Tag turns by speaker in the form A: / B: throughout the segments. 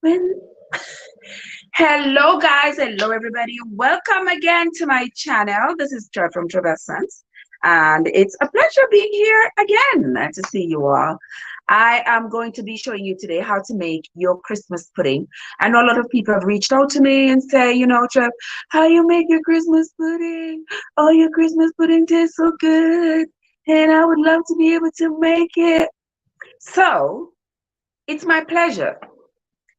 A: When Hello guys, hello everybody. Welcome again to my channel. This is Trev from Trevessence, and it's a pleasure being here again to see you all. I am going to be showing you today how to make your Christmas pudding. I know a lot of people have reached out to me and say, Trev, how you make your Christmas pudding? Oh, your Christmas pudding tastes so good, and I would love to be able to make it. So it's my pleasure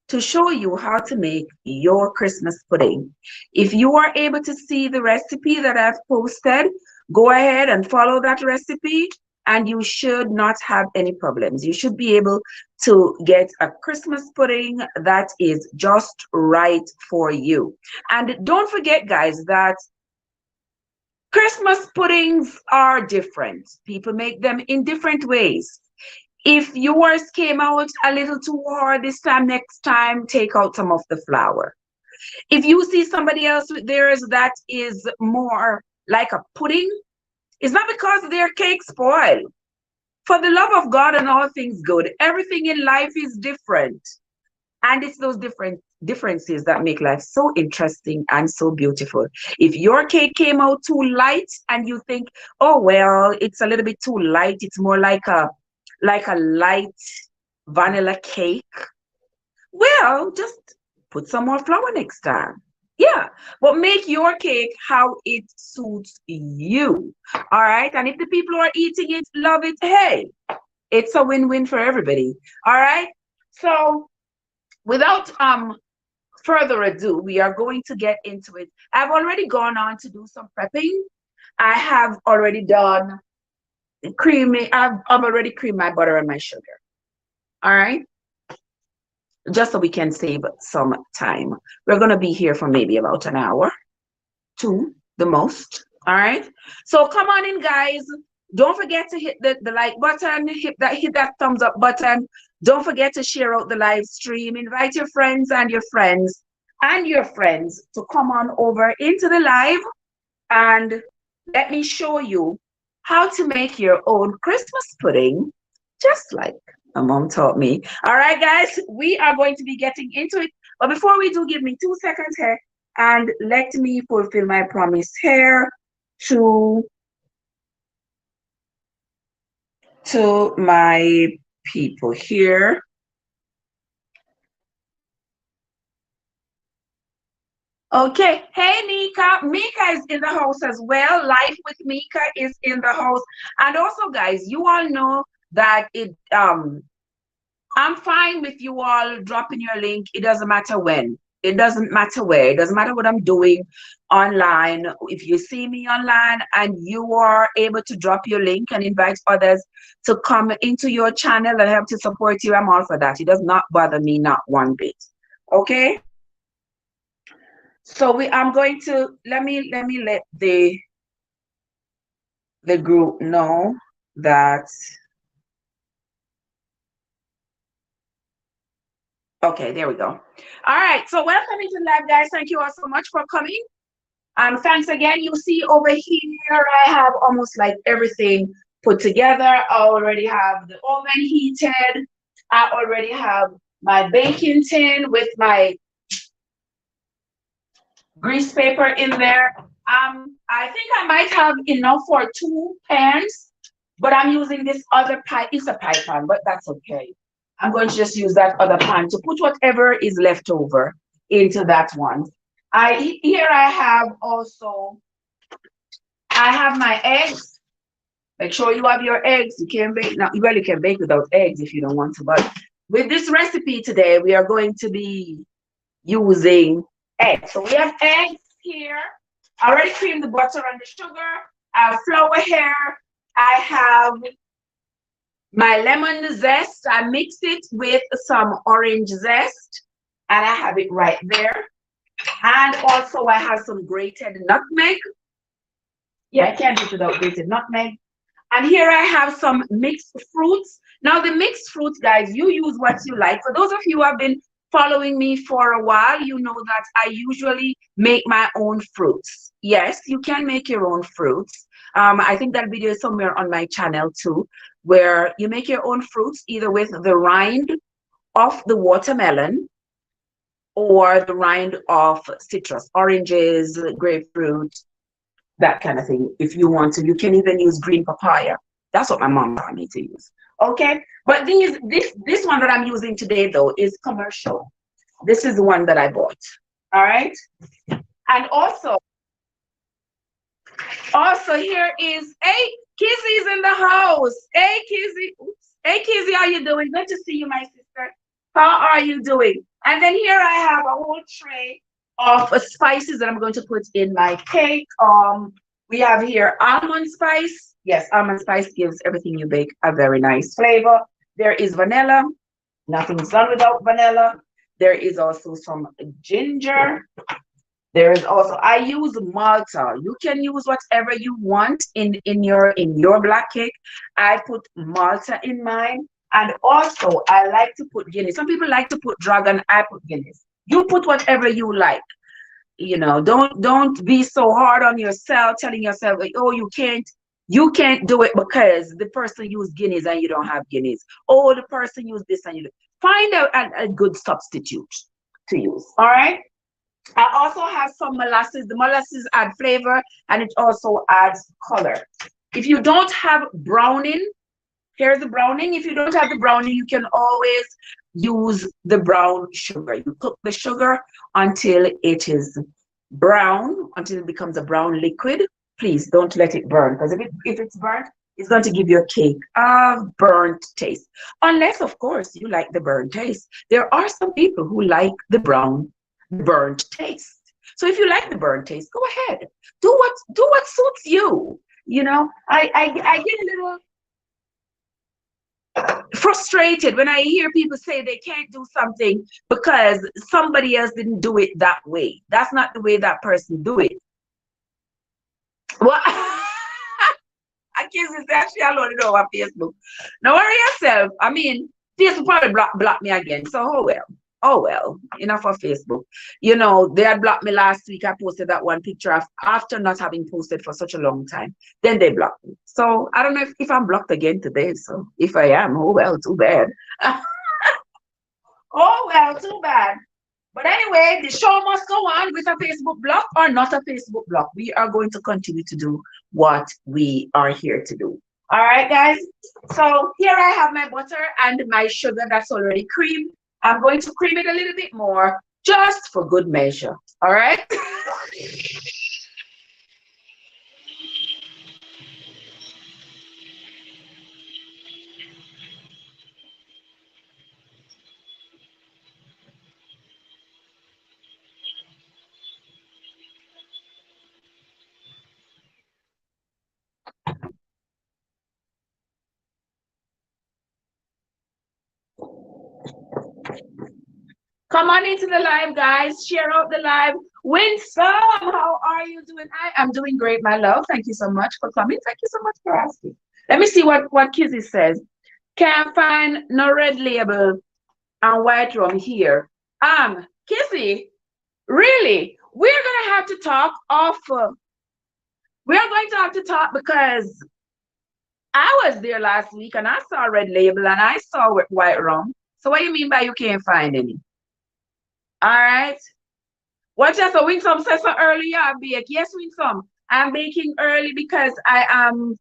A: to show you how to make your Christmas pudding. If you are able to see the recipe that I've posted, go ahead and follow that recipe and you should not have any problems. You should be able to get a Christmas pudding that is just right for you. And don't forget, guys, that Christmas puddings are different. People make them in different ways. If yours came out a little too hard this time, next time, take out some of the flour. If you see somebody else with theirs that is more like a pudding, it's not because their cake spoiled. For the love of God and all things good, everything in life is different. And it's those differences that make life so interesting and so beautiful. If your cake came out too light and you think, oh, well, it's a little bit too light, it's more like a light vanilla cake, well, just put some more flour next time. Yeah, but make your cake how it suits you. All right, and if the people who are eating it love it, hey, it's a win-win for everybody. All right, so without further ado, we are going to get into it. I've already gone on to do some prepping. I have already done creamy. I've already creamed my butter and my sugar. All right, just so we can save some time. We're going to be here for maybe about an hour, two the most. All right, so come on in, guys. Don't forget to hit the like button, hit that thumbs up button. Don't forget to share out the live stream. Invite your friends and your friends and your friends to come on over into the live, and let me show you how to make your own Christmas pudding, just like my mom taught me. All right, guys, we are going to be getting into it. But before we do, give me 2 seconds here and let me fulfill my promise here to my people here. Okay, hey Mika. Mika is in the house as well. Life with Mika is in the house. And also, guys, you all know that I'm fine with you all dropping your link. It doesn't matter when. It doesn't matter where. It doesn't matter what I'm doing online. If you see me online and you are able to drop your link and invite others to come into your channel and help to support you, I'm all for that. It does not bother me, not one bit. Okay? So I'm going to let me let the group know that. Okay, there we go. All right, so welcome into live, guys. Thank you all so much for coming. Thanks again. You see over here, I have almost like everything put together. I already have the oven heated. I already have my baking tin with my grease paper in there. I think I might have enough for 2 pans, but I'm using this other pan. It's a pie pan, but that's okay. I'm going to just use that other pan to put whatever is left over into that one. Here I have also, I have my eggs. Make sure you have your eggs. You can bake now. Well, you can bake without eggs if you don't want to, but with this recipe today, we are going to be using eggs. So we have eggs here. I already creamed the butter and the sugar. I have flour here. I have my lemon zest. I mixed it with some orange zest, and I have it right there. And also I have some grated nutmeg. Yeah, I can't do it without grated nutmeg. And here I have some mixed fruits. Now the mixed fruits, guys, you use what you like. For those of you who have been following me for a while, you know that I usually make my own fruits. Yes, you can make your own fruits. I think that video is somewhere on my channel too, where you make your own fruits either with the rind of the watermelon or the rind of citrus, oranges, grapefruit, that kind of thing. If you want to, you can even use green papaya. That's what my mom taught me to use. Okay, but this one that I'm using today though is commercial. This is the one that I bought. All right, and also here is Kizzy's in the house. Hey Kizzy, oops. Hey Kizzy, how you doing? Good to see you, my sister. How are you doing? And then here I have a whole tray of spices that I'm going to put in my cake. We have here almond spice. Yes, almond spice gives everything you bake a very nice flavor. There is vanilla. Nothing's done without vanilla. There is also some ginger. There is also, I use Malta. You can use whatever you want in your black cake. I put Malta in mine. And also, I like to put Guinness. Some people like to put dragon. I put Guinness. You put whatever you like. You know, don't be so hard on yourself, telling yourself, like, oh, you can't do it because the person used Guinness and you don't have Guinness. Oh, the person used this and you don't. Find a good substitute to use. All right. I also have some molasses. The molasses add flavor and it also adds color. If you don't have browning, here's the browning. If you don't have the browning, you can always use the brown sugar. You cook the sugar until it is brown, until it becomes a brown liquid. Please don't let it burn, because if it's burnt, it's going to give your cake a burnt taste. Unless, of course, you like the burnt taste. There are some people who like the brown burnt taste. So if you like the burnt taste, go ahead. Do what suits you. You know, I get a little frustrated when I hear people say they can't do something because somebody else didn't do it that way. That's not the way that person do it. Well, I can't say actually I don't know on Facebook. Now worry yourself. I mean, Facebook probably block me again. So oh well. Oh well, enough of Facebook. You know, they had blocked me last week. I posted that one picture after not having posted for such a long time. Then they blocked me. So I don't know if I'm blocked again today. So if I am, oh well, too bad. Oh well, too bad. But anyway, the show must go on with a Facebook block or not a Facebook block. We are going to continue to do what we are here to do. All right, guys. So here I have my butter and my sugar that's already creamed. I'm going to cream it a little bit more, just for good measure. All right? Come on into the live, guys. Share out the live. Winsome, how are you doing? I am doing great, my love. Thank you so much for coming. Thank you so much for asking. Let me see what Kizzy says. Can't find no red label and white rum here. Kizzy, really? We're gonna have to talk off. We're going to have to talk because I was there last week and I saw red label and I saw white rum. So what do you mean by you can't find any? All right. Watch out. So Winsome said so earlier, I bake. Yes, Winsome. I'm baking early because I'm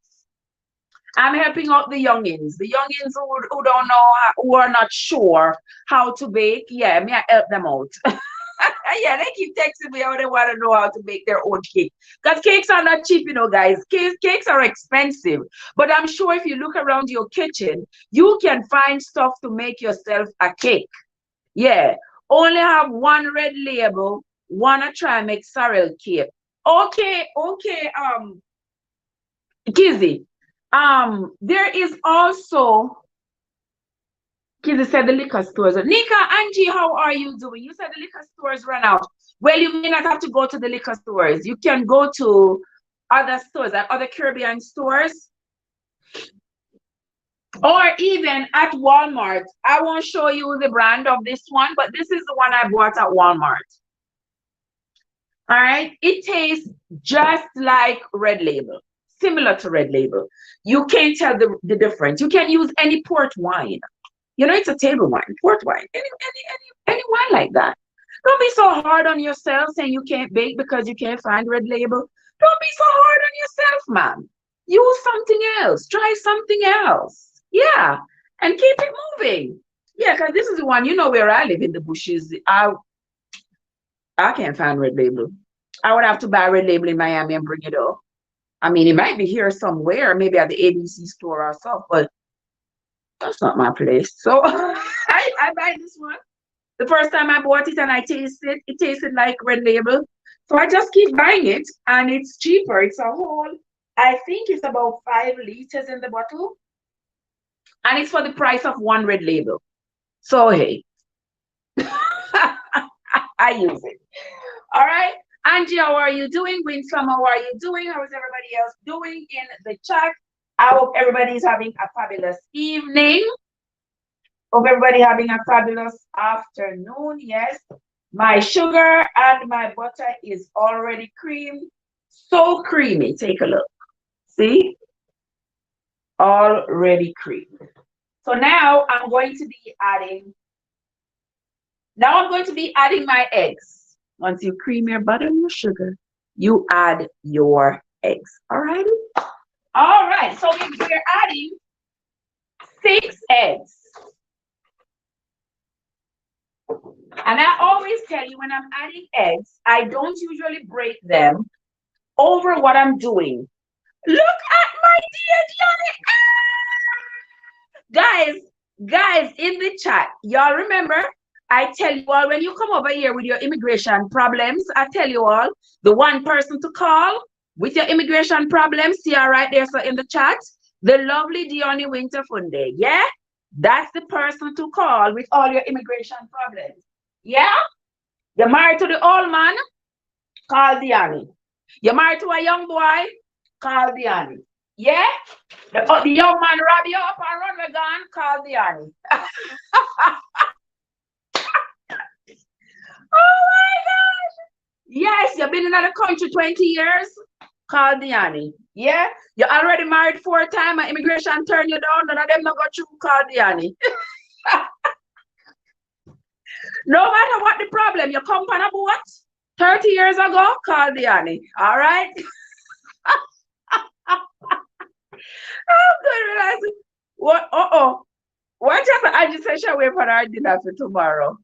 A: helping out the youngins. The youngins who don't know, who are not sure how to bake. Yeah, me I help them out. Yeah, they keep texting me how they want to know how to make their own cake. Because cakes are not cheap, you know, guys. Cakes are expensive. But I'm sure if you look around your kitchen, you can find stuff to make yourself a cake. Yeah. Only have one red label, wanna try make sorrel cake. Okay, Kizzy. There is also Kizzy said the liquor stores. Nika, Angie, how are you doing? You said the liquor stores ran out. Well, you may not have to go to the liquor stores. You can go to other stores, like other Caribbean stores, or even at Walmart. I won't show you the brand of this one, but this is the one I bought at Walmart. All right, it tastes just like red label, similar to red label. You can't tell the difference. You can use any port wine. You know, it's a table wine, port wine, any wine like that. Don't be so hard on yourself saying you can't bake because you can't find red label. Don't be so hard on yourself, man. Use something else. Try something else. Yeah. And keep it moving. Yeah, because this is the one, you know, where I live in the bushes. I can't find red label. I would have to buy red label in Miami and bring it up. I mean, it might be here somewhere, maybe at the ABC store or something, but that's not my place. So I buy this one. The first time I bought it and I tasted it tasted like red label. So I just keep buying it and it's cheaper. It's a whole, I think it's about 5 liters in the bottle. And it's for the price of one red label. So hey, I use it. All right. Angie, how are you doing? Winsome, how are you doing? How is everybody else doing in the chat? I hope everybody's having a fabulous evening. Hope everybody having a fabulous afternoon. Yes, my sugar and my butter is already creamed. So creamy. Take a look. See? Already creamed. So now I'm going to be adding my eggs. Once you cream your butter and your sugar, you add your eggs. All right? All right. So we're adding 6 eggs. And I always tell you when I'm adding eggs, I don't usually break them over what I'm doing. Look at my dear Johnny. Guys, in the chat, y'all remember, I tell you all, when you come over here with your immigration problems, I tell you all, the one person to call with your immigration problems, see her right there, so in the chat, the lovely Dione Winterfunde. Yeah? That's the person to call with all your immigration problems. Yeah? You're married to the old man? Call Diane. You're married to a young boy? Call Diane. Yeah? The young man rob you up and run the gun? Call Diane. Oh my gosh. Yes, you've been in the country 20 years? Call Diane. Yeah? You're already married 4 times and immigration turn you down. None of them not got you. Call Diane. No matter what the problem, you come on a boat 30 years ago, call Diane. All right? I'm good, realizing. What? What just I just said shall wait for our dinner for tomorrow.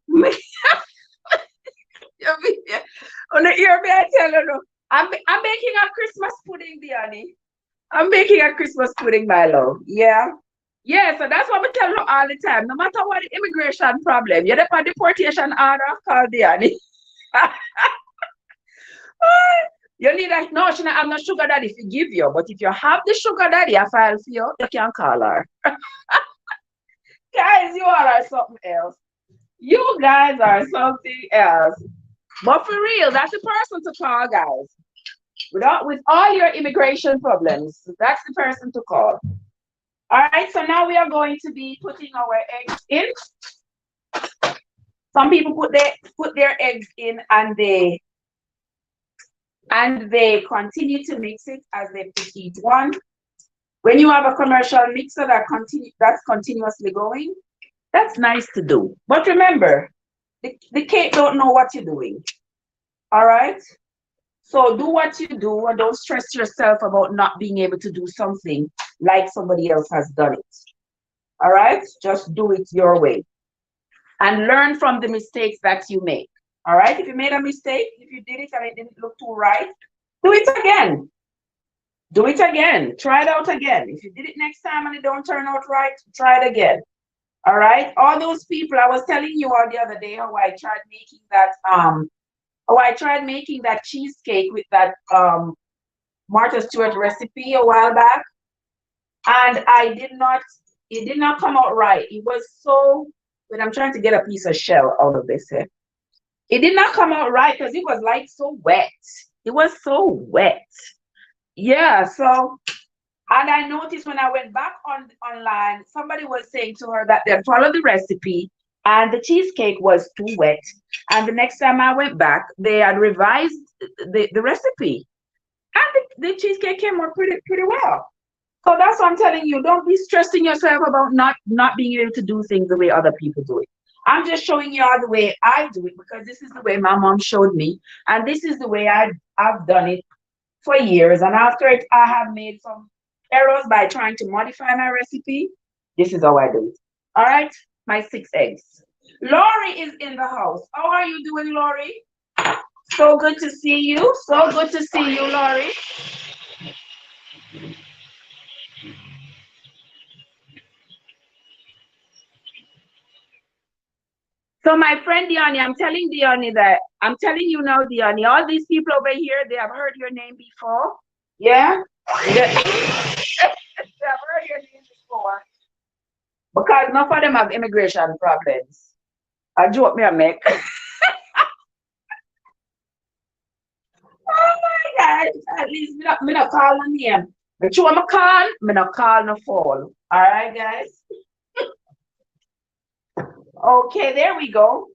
A: On the ear, I tell you, I'm making a Christmas pudding, Diane. I'm making a Christmas pudding, my love. Yeah. Yeah, so that's what we tell you all the time. No matter what the immigration problem, you're the deportation order, call Diane. You need a no, she have no sugar daddy to give you, but if you have the sugar daddy, I file for you, you can call her. Guys, you all are something else. You guys are something else. But for real, that's the person to call, guys. With all your immigration problems, that's the person to call. All right, so now we are going to be putting our eggs in. Some people put their eggs in and they continue to mix it as they put each one. When you have a commercial mixer that's continuously going, that's nice to do. But remember, the cake don't know what you're doing. All right? So do what you do and don't stress yourself about not being able to do something like somebody else has done it. All right? Just do it your way. And learn from the mistakes that you make. All right? If you made a mistake, if you did it and it didn't look too right, do it again. Do it again. Try it out again. If you did it next time and it don't turn out right, try it again. All right? All those people, I was telling you all the other day how I tried making that cheesecake with that Martha Stewart recipe a while back. And it did not come out right. It was so, but I'm trying to get a piece of shell out of this here. It did not come out right because it was like so wet. It was so wet. Yeah, so, and I noticed when I went back online, somebody was saying to her that they followed the recipe and the cheesecake was too wet. And the next time I went back, they had revised the recipe. And the cheesecake came out pretty well. So that's what I'm telling you. Don't be stressing yourself about not being able to do things the way other people do it. I'm just showing you all the way I do it because this is the way my mom showed me, and this is the way I've done it for years. And after it, I have made some errors by trying to modify my recipe. This is how I do it. All right, my 6 eggs. Lori is in the house. How are you doing, Lori? So good to see you. So good to see you, Lori. So my friend Diani, I'm telling you now, Diani, all these people over here, they have heard your name before. Yeah? They have heard your name before. Because none of them have immigration problems. I joke me a make. Oh my God. At least me not call no name. But you want me call, me not call no fall. All right, guys? Okay, there we go.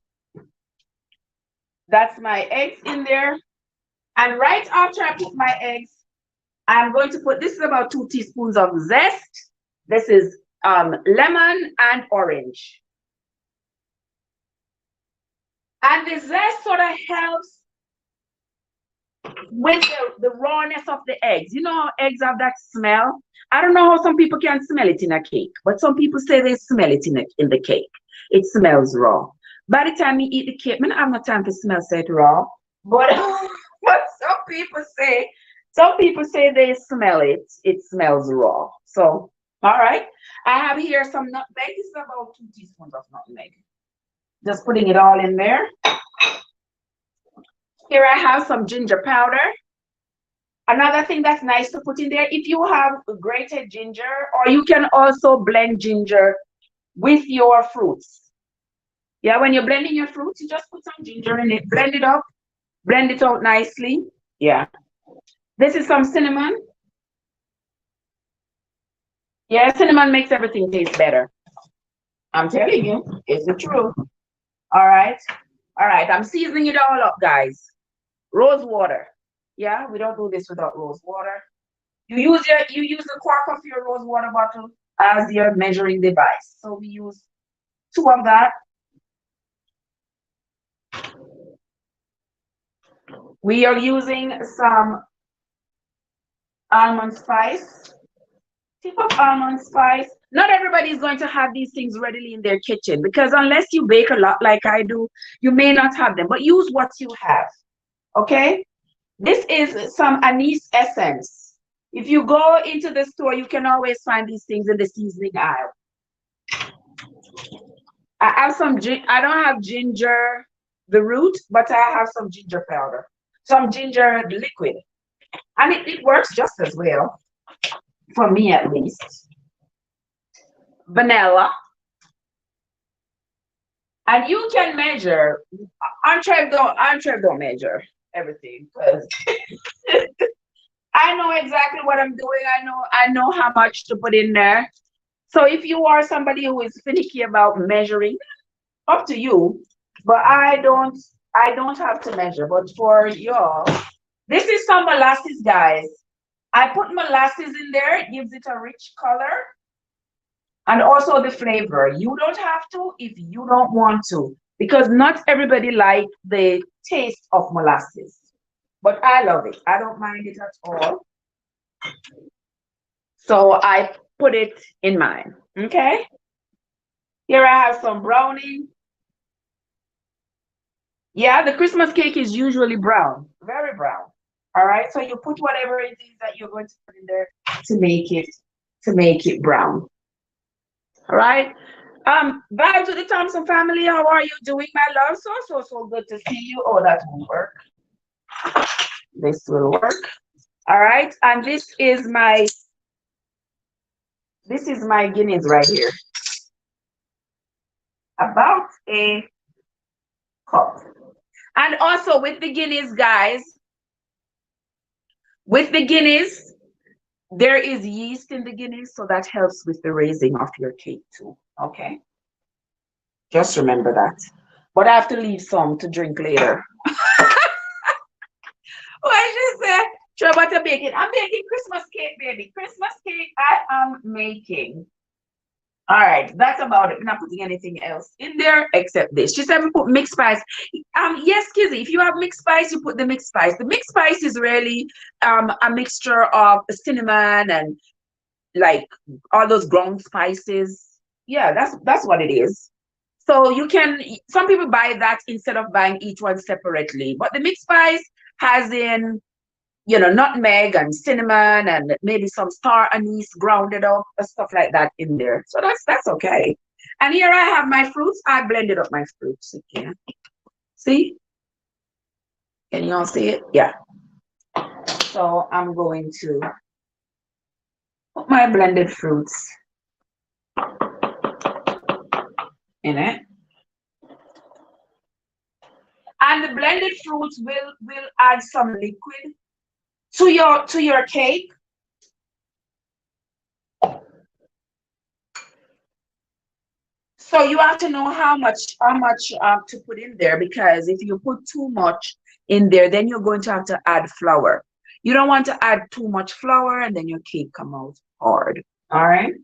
A: That's my eggs in there. And right after I put my eggs, I'm going to put, this is about 2 teaspoons of zest. This is lemon and orange. And the zest sort of helps with the rawness of the eggs. You know how eggs have that smell? I don't know how some people can smell it in a cake, but some people say they smell it in the cake. It smells raw. By the time you eat the cake, I don't have no time to smell it raw. But, but some people say they smell it. It smells raw. So, all right. I have here some nutmeg. This is about 2 teaspoons of nutmeg. Just putting it all in there. Here I have some ginger powder. Another thing that's nice to put in there, if you have grated ginger, or you can also blend ginger with your fruits. Yeah, when you're blending your fruits, you just put some ginger in it, blend it up, blend it out nicely. Yeah. This is some cinnamon. Yeah, cinnamon makes everything taste better. I'm telling you, it's the truth. All right. All right, I'm seasoning it all up, guys. Rose water. Yeah, we don't do this without rose water. You use the cork of your rose water bottle as your measuring device. So we use 2 of that. We are using some almond spice. Tip of almond spice. Not everybody is going to have these things readily in their kitchen because unless you bake a lot like I do, you may not have them. But use what you have. Okay? This is some anise essence. If you go into the store, you can always find these things in the seasoning aisle. I have some, I don't have ginger, the root, but I have some ginger powder, some ginger liquid. And it works just as well, for me at least. Vanilla. And you can measure. Trev don't measure everything because I know exactly what I'm doing. I know how much to put in there. So if you are somebody who is finicky about measuring, up to you. But I don't have to measure. But for y'all, this is some molasses, guys. I put molasses in there. It gives it a rich color. And also the flavor. You don't have to if you don't want to. Because not everybody likes the taste of molasses. But I love it. I don't mind it at all. So I put it in mine. Okay? Here I have some brownie. Yeah, the Christmas cake is usually brown, very brown. All right, so you put whatever it is that you're going to put in there to make it brown. All right. Vibes with the Thompson family. How are you doing, my love? So good to see you. Oh, that will work. This will work. All right, and this is my Guinness right here. About a cup. And also with the Guinness, guys, there is yeast in the Guinness, so that helps with the raising of your cake too. Okay. Just remember that. But I have to leave some to drink later. What she said? Sure, what I'm baking? I'm baking Christmas cake, baby. Christmas cake I am making. All right, that's about it. I'm not putting anything else in there except this. She said we put mixed spice. Yes, Kizzy, if you have mixed spice, you put the mixed spice. The mixed spice is really a mixture of cinnamon and like all those ground spices. Yeah, that's what it is. So you can, some people buy that instead of buying each one separately. But the mixed spice has in, nutmeg and cinnamon and maybe some star anise grounded up, stuff like that in there. So that's okay. And here I have my fruits. I blended up my fruits again. See? Can you all see it? Yeah. So I'm going to put my blended fruits in it. And the blended fruits will add some liquid to your cake. So you have to know how much to put in there, because if you put too much in there, then you're going to have to add flour. You don't want to add too much flour and then your cake come out hard. All right.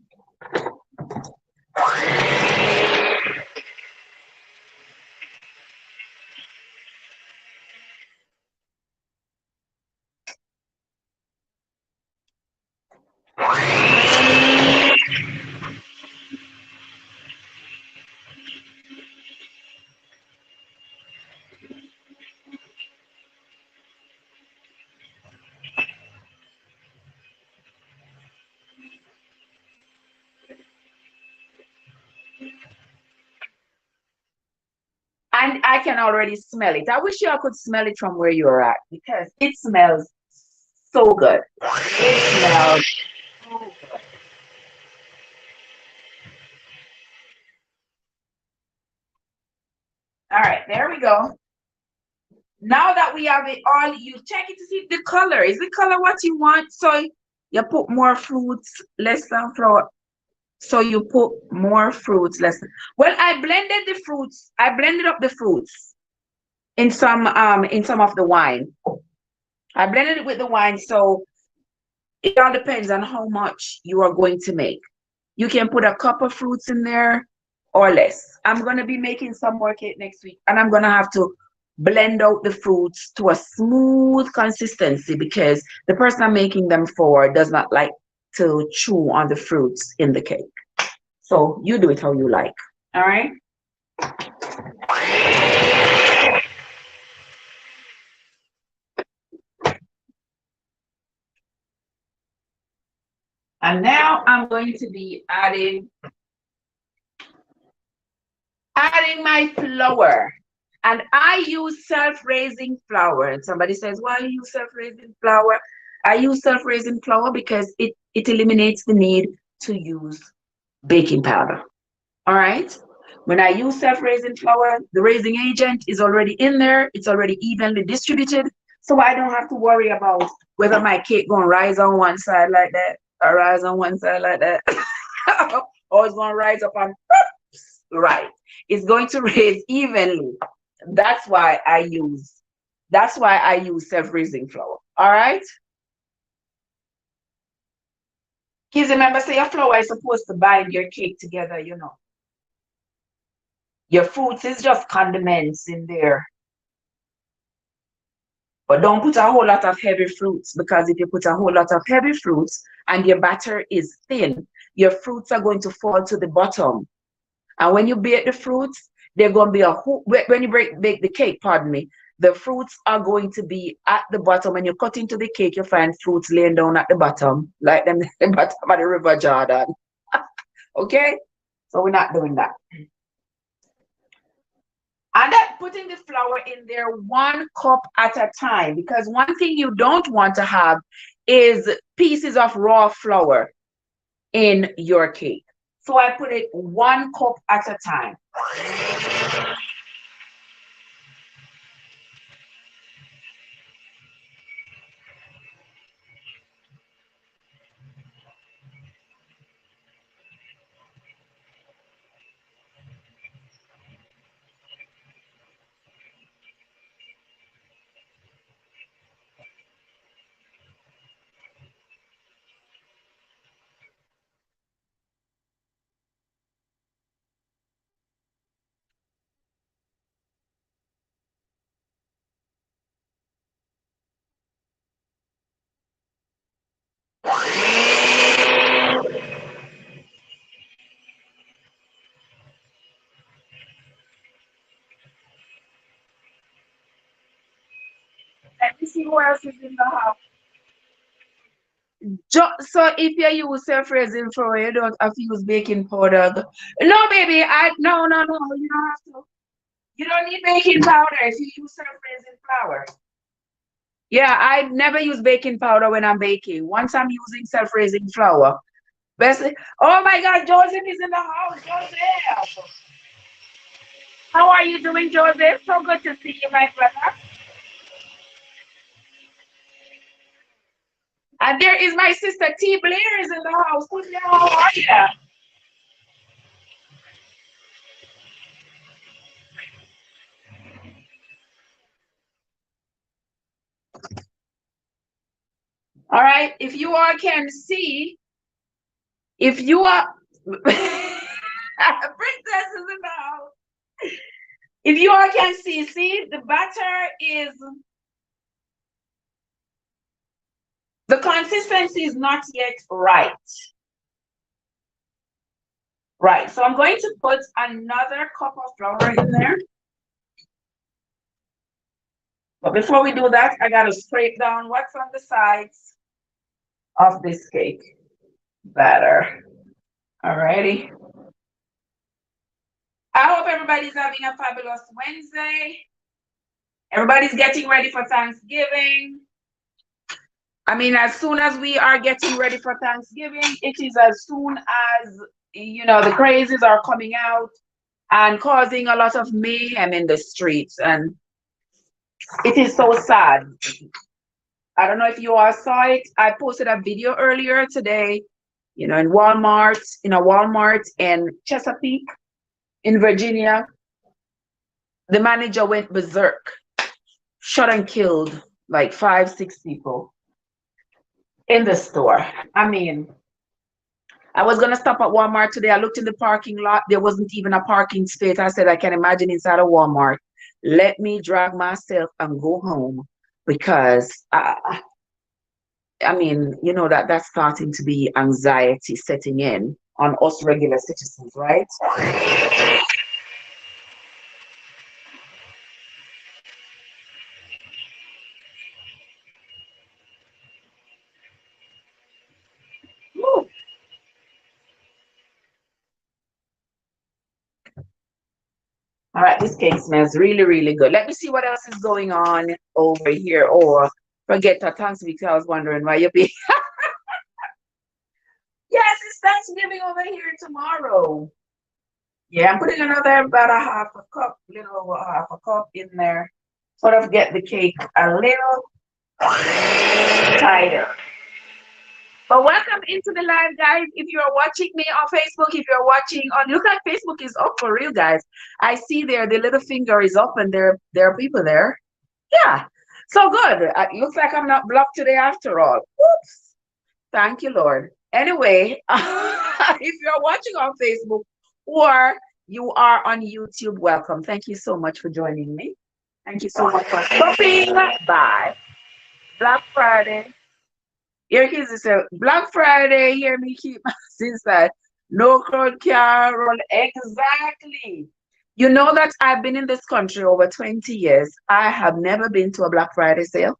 A: And I can already smell it. I wish you could smell it from where you're at, because it smells so good. It smells so good. All right, there we go. Now that we have it all, you check it to see if the color is the color what you want. So you put more fruits, less sunflower. So you put more fruits, less. Well, I blended the fruits. I blended up the fruits in some of the wine. I blended it with the wine, so it all depends on how much you are going to make. You can put a cup of fruits in there or less. I'm going to be making some more cake next week, and I'm going to have to blend out the fruits to a smooth consistency, because the person I'm making them for does not like to chew on the fruits in the cake. So you do it how you like. All right. And now I'm going to be adding my flour. And I use self-raising flour. And somebody says, why you use self-raising flour? I use self-raising flour because it eliminates the need to use baking powder. All right. When I use self-raising flour, the raising agent is already in there. It's already evenly distributed. So I don't have to worry about whether my cake gonna rise on one side like that or rise on one side like that. Or it's gonna rise up on right. It's going to raise evenly. That's why I use self-raising flour. All right. Kids, remember, say your flour is supposed to bind your cake together. Your fruits is just condiments in there. But don't put a whole lot of heavy fruits, because if you put a whole lot of heavy fruits and your batter is thin, your fruits are going to fall to the bottom. And when you bake the fruits, they're going to be when you bake the cake, pardon me, the fruits are going to be at the bottom. When you cut into the cake, you find fruits laying down at the bottom, like them at the bottom of the River Jordan. Okay? So we're not doing that. And then putting the flour in there 1 cup at a time, because one thing you don't want to have is pieces of raw flour in your cake. So I put it 1 cup at a time. Let me see who else is in the house. So if you use self-raising flour, you don't have to use baking powder. No, baby, no, you don't have to. You don't need baking powder if you use self-raising flour. Yeah, I never use baking powder when I'm baking. Once I'm using self-raising flour. Best. Oh my God, Joseph is in the house. Joseph, how are you doing, Joseph? So good to see you, my brother. And there is my sister T. Blair is in the house. How are you? All right. If you all can see, if you are princess is in the house. If you all can see the batter is the consistency is not yet right. Right. So I'm going to put another cup of flour in there. But before we do that, I gotta scrape down what's on the sides of this cake batter. Alrighty. I hope everybody's having a fabulous Wednesday. Everybody's getting ready for Thanksgiving. I mean, as soon as we are getting ready for Thanksgiving, it is as soon as, you know, the crazies are coming out and causing a lot of mayhem in the streets. And it is so sad. I don't know if you all saw it. I posted a video earlier today, you know, in a Walmart in Chesapeake, in Virginia. The manager went berserk, shot and killed like 5-6 people in the store. I mean, I was gonna stop at Walmart today. I looked in the parking lot. There wasn't even a parking space. I said, I can imagine inside a Walmart. Let me drag myself and go home because I mean, you know, that's starting to be anxiety setting in on us regular citizens, right? Woo. All right, this cake smells really, really good. Let me see what else is going on over here. Or forget that Thanksgiving. I was wondering why you're being. Yes, it's Thanksgiving over here tomorrow. Yeah, I'm putting another about a half a cup, little over half a cup in there. Sort of get the cake a little tighter. But welcome into the live, guys. If you're watching me on Facebook, if you're watching on, look like Facebook is up for real, guys. I see there the little finger is up, and there are people there. Yeah, so good. It looks like I'm not blocked today after all. Oops. Thank you, Lord. Anyway, if you're watching on Facebook or you are on YouTube, welcome. Thank you so much for joining me. Thank you so much for stopping by. Black Friday. Here kids say Black Friday, hear me keep since that no crowd can run. Exactly. You know that I've been in this country over 20 years. I have never been to a Black Friday sale.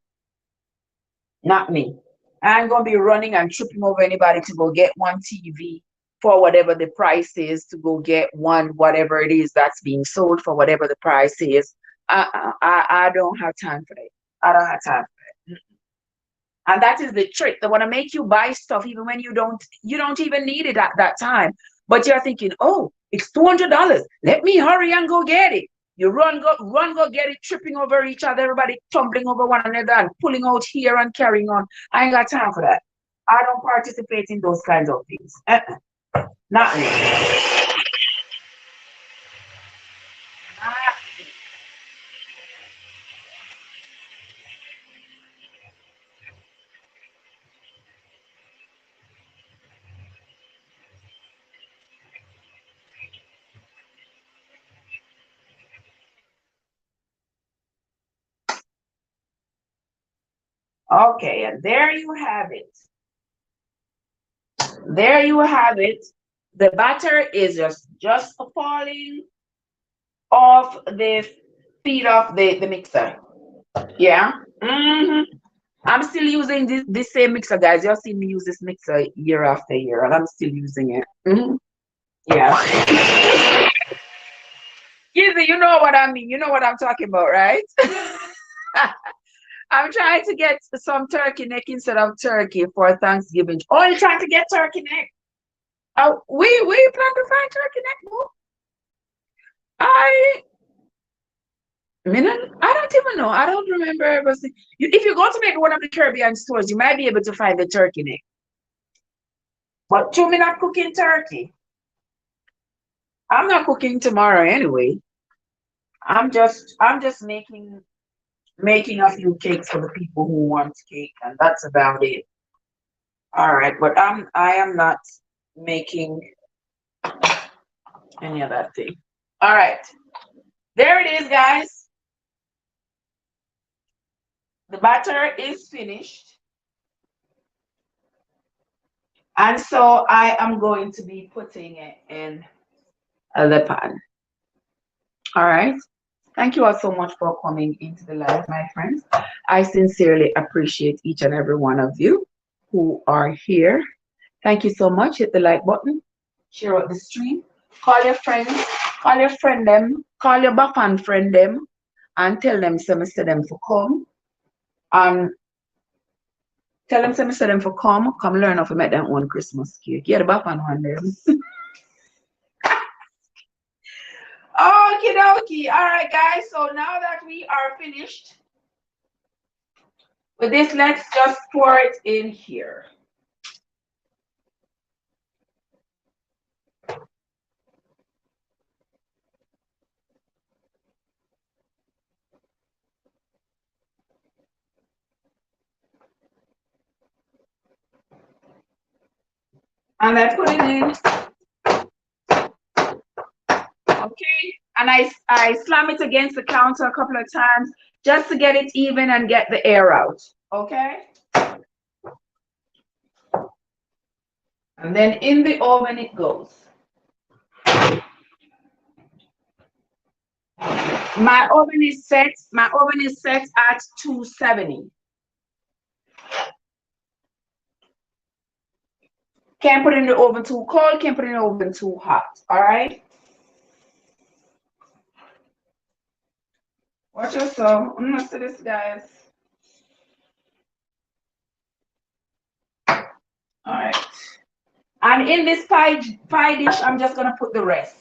A: Not me. I'm gonna be running and tripping over anybody to go get one TV for whatever the price is, to go get one, whatever it is that's being sold for whatever the price is. I don't have time for that. I don't have time. And that is the trick. They want to make you buy stuff even when you don't even need it at that time. But you're thinking, oh, it's $200. Let me hurry and go get it. You go get it, tripping over each other, everybody tumbling over one another and pulling out here and carrying on. I ain't got time for that. I don't participate in those kinds of things. Not me. Okay, and there you have it. There you have it. The batter is just falling off the feet of the mixer. Yeah. I'm still using this same mixer, guys. You've seen me use this mixer year after year, and I'm still using it. Yeah. Easy, you know what I mean. You know what I'm talking about, right? I'm trying to get some turkey neck instead of turkey for Thanksgiving. Oh, you're trying to get turkey neck? We plan to find turkey neck, boo. I I don't even know. I don't remember ever seeing. If you go to maybe one of the Caribbean stores, you might be able to find the turkey neck. But to me, not cooking turkey. I'm not cooking tomorrow anyway. I'm just making a few cakes for the people who want cake, and that's about it. All right, but I am not making any of that thing. All right, there it is, guys. The batter is finished, and so I am going to be putting it in the pan. All right. Thank you all so much for coming into the live, my friends. I sincerely appreciate each and every one of you who are here. Thank you so much. Hit the like button, share out the stream, call your friends, call your friend them, call your Bafan friend them, and tell them some say them for come. Tell them some say them for come learn how to make them own Christmas cake. Yeah, the Bafan one them. Okie dokie. All right, guys. So now that we are finished with this, let's just pour it in here. And I put it in. Okay. And I slam it against the counter a couple of times just to get it even and get the air out. Okay. And then in the oven it goes. My oven is set at 270. Can't put it in the oven too cold, can't put it in the oven too hot. All right. Watch yourself. I'm gonna see this, guys. All right. And in this pie dish, I'm just gonna put the rest.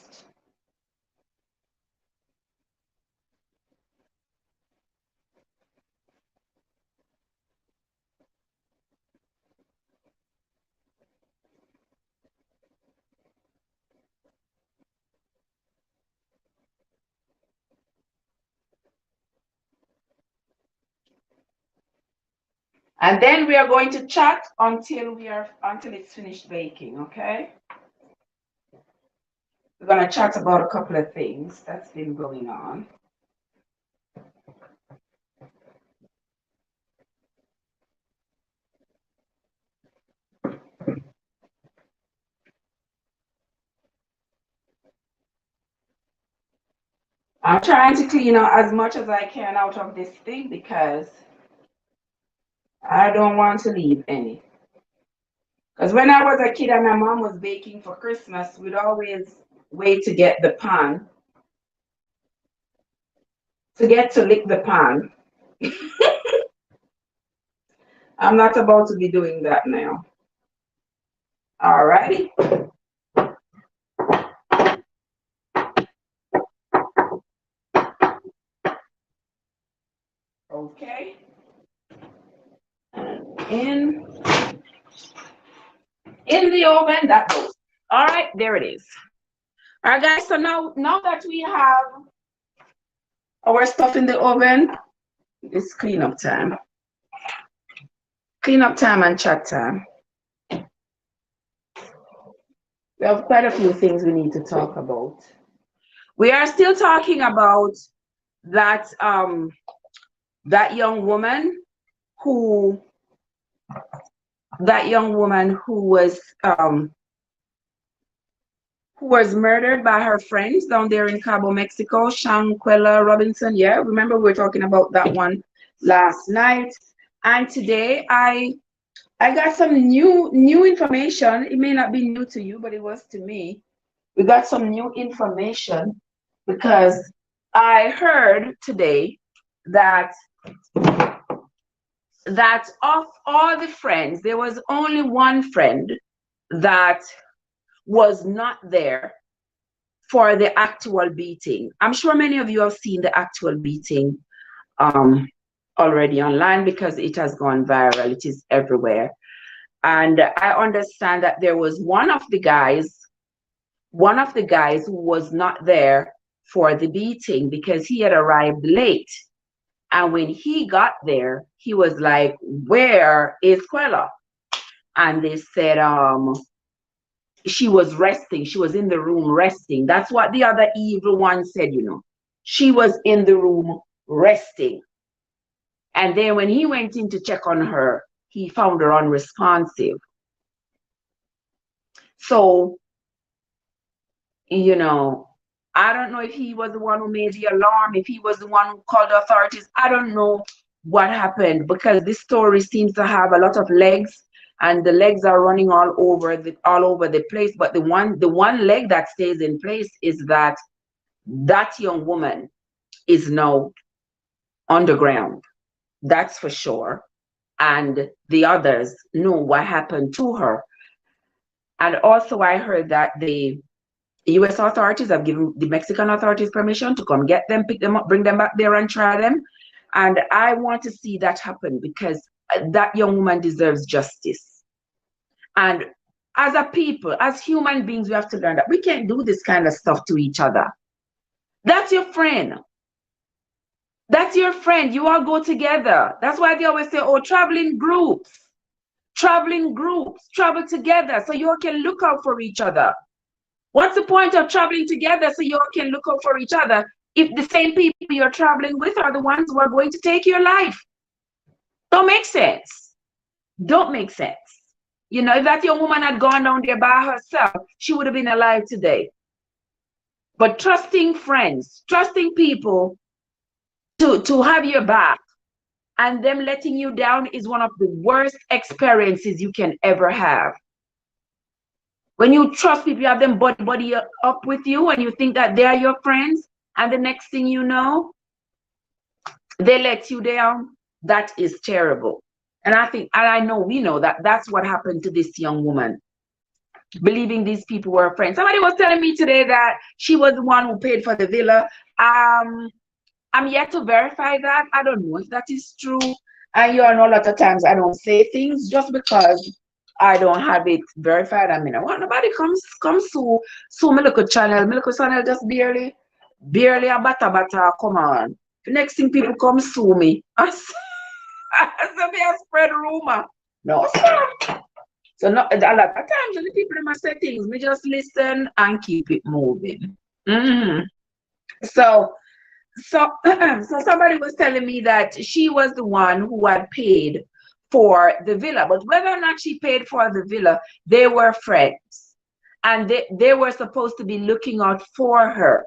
A: And then we are going to chat until it's finished baking, okay? We're gonna chat about a couple of things that's been going on. I'm trying to clean out as much as I can out of this thing because I don't want to leave any. Because when I was a kid and my mom was baking for Christmas, we'd always wait to get the pan, to lick the pan. I'm not about to be doing that now. All righty. Okay. And in the oven, that goes. All right, there it is. All right, guys, so now that we have our stuff in the oven, it's cleanup time. Cleanup time and chat time. We have quite a few things we need to talk about. We are still talking about that that young woman who was murdered by her friends down there in Cabo, Mexico, Shanquella Robinson. Yeah, remember we were talking about that one last night, and today I got some new information. It may not be new to you, but it was to me. We got some new information because I heard today that of all the friends, there was only one friend that was not there for the actual beating. I'm sure many of you have seen the actual beating um, already online because it has gone viral. It is everywhere. And I understand that there was one of the guys who was not there for the beating because he had arrived late. And when he got there, he was like, "Where is Quella?" And they said, she was resting. She was in the room resting. That's what the other evil one said, you know. She was in the room resting. And then when he went in to check on her, he found her unresponsive. So, you know, I don't know if he was the one who made the alarm, if he was the one who called the authorities. I don't know what happened because this story seems to have a lot of legs, and the legs are running all over the place. But the one leg that stays in place is that young woman is now underground. That's for sure. And the others know what happened to her. And also I heard that the US authorities have given the Mexican authorities permission to come get them, pick them up, bring them back there and try them. And I want to see that happen because that young woman deserves justice. And as a people, as human beings, we have to learn that we can't do this kind of stuff to each other. That's your friend. That's your friend. You all go together. That's why they always say, oh, traveling groups, travel together so you all can look out for each other. What's the point of traveling together so you all can look out for each other if the same people you're traveling with are the ones who are going to take your life? Don't make sense. Don't make sense. You know, if that young woman had gone down there by herself, she would have been alive today. But trusting friends, trusting people to have your back and them letting you down is one of the worst experiences you can ever have. When you trust people, you have them buddy up with you and you think that they're your friends, and the next thing you know, they let you down. That is terrible. And I know we know that that's what happened to this young woman, believing these people were friends. Somebody was telling me today that she was the one who paid for the villa. I'm yet to verify that. I don't know if that is true. And you know, a lot of times I don't say things just because I don't have it verified. I mean, I want nobody comes sue me local channel. My local channel just barely a bata. Come on. The next thing people come sue me. I spread rumor. No, sir. So not a lot of times when the people in my settings, we just listen and keep it moving. So somebody was telling me that she was the one who had paid for the villa, but whether or not she paid for the villa, they were friends, and they were supposed to be looking out for her.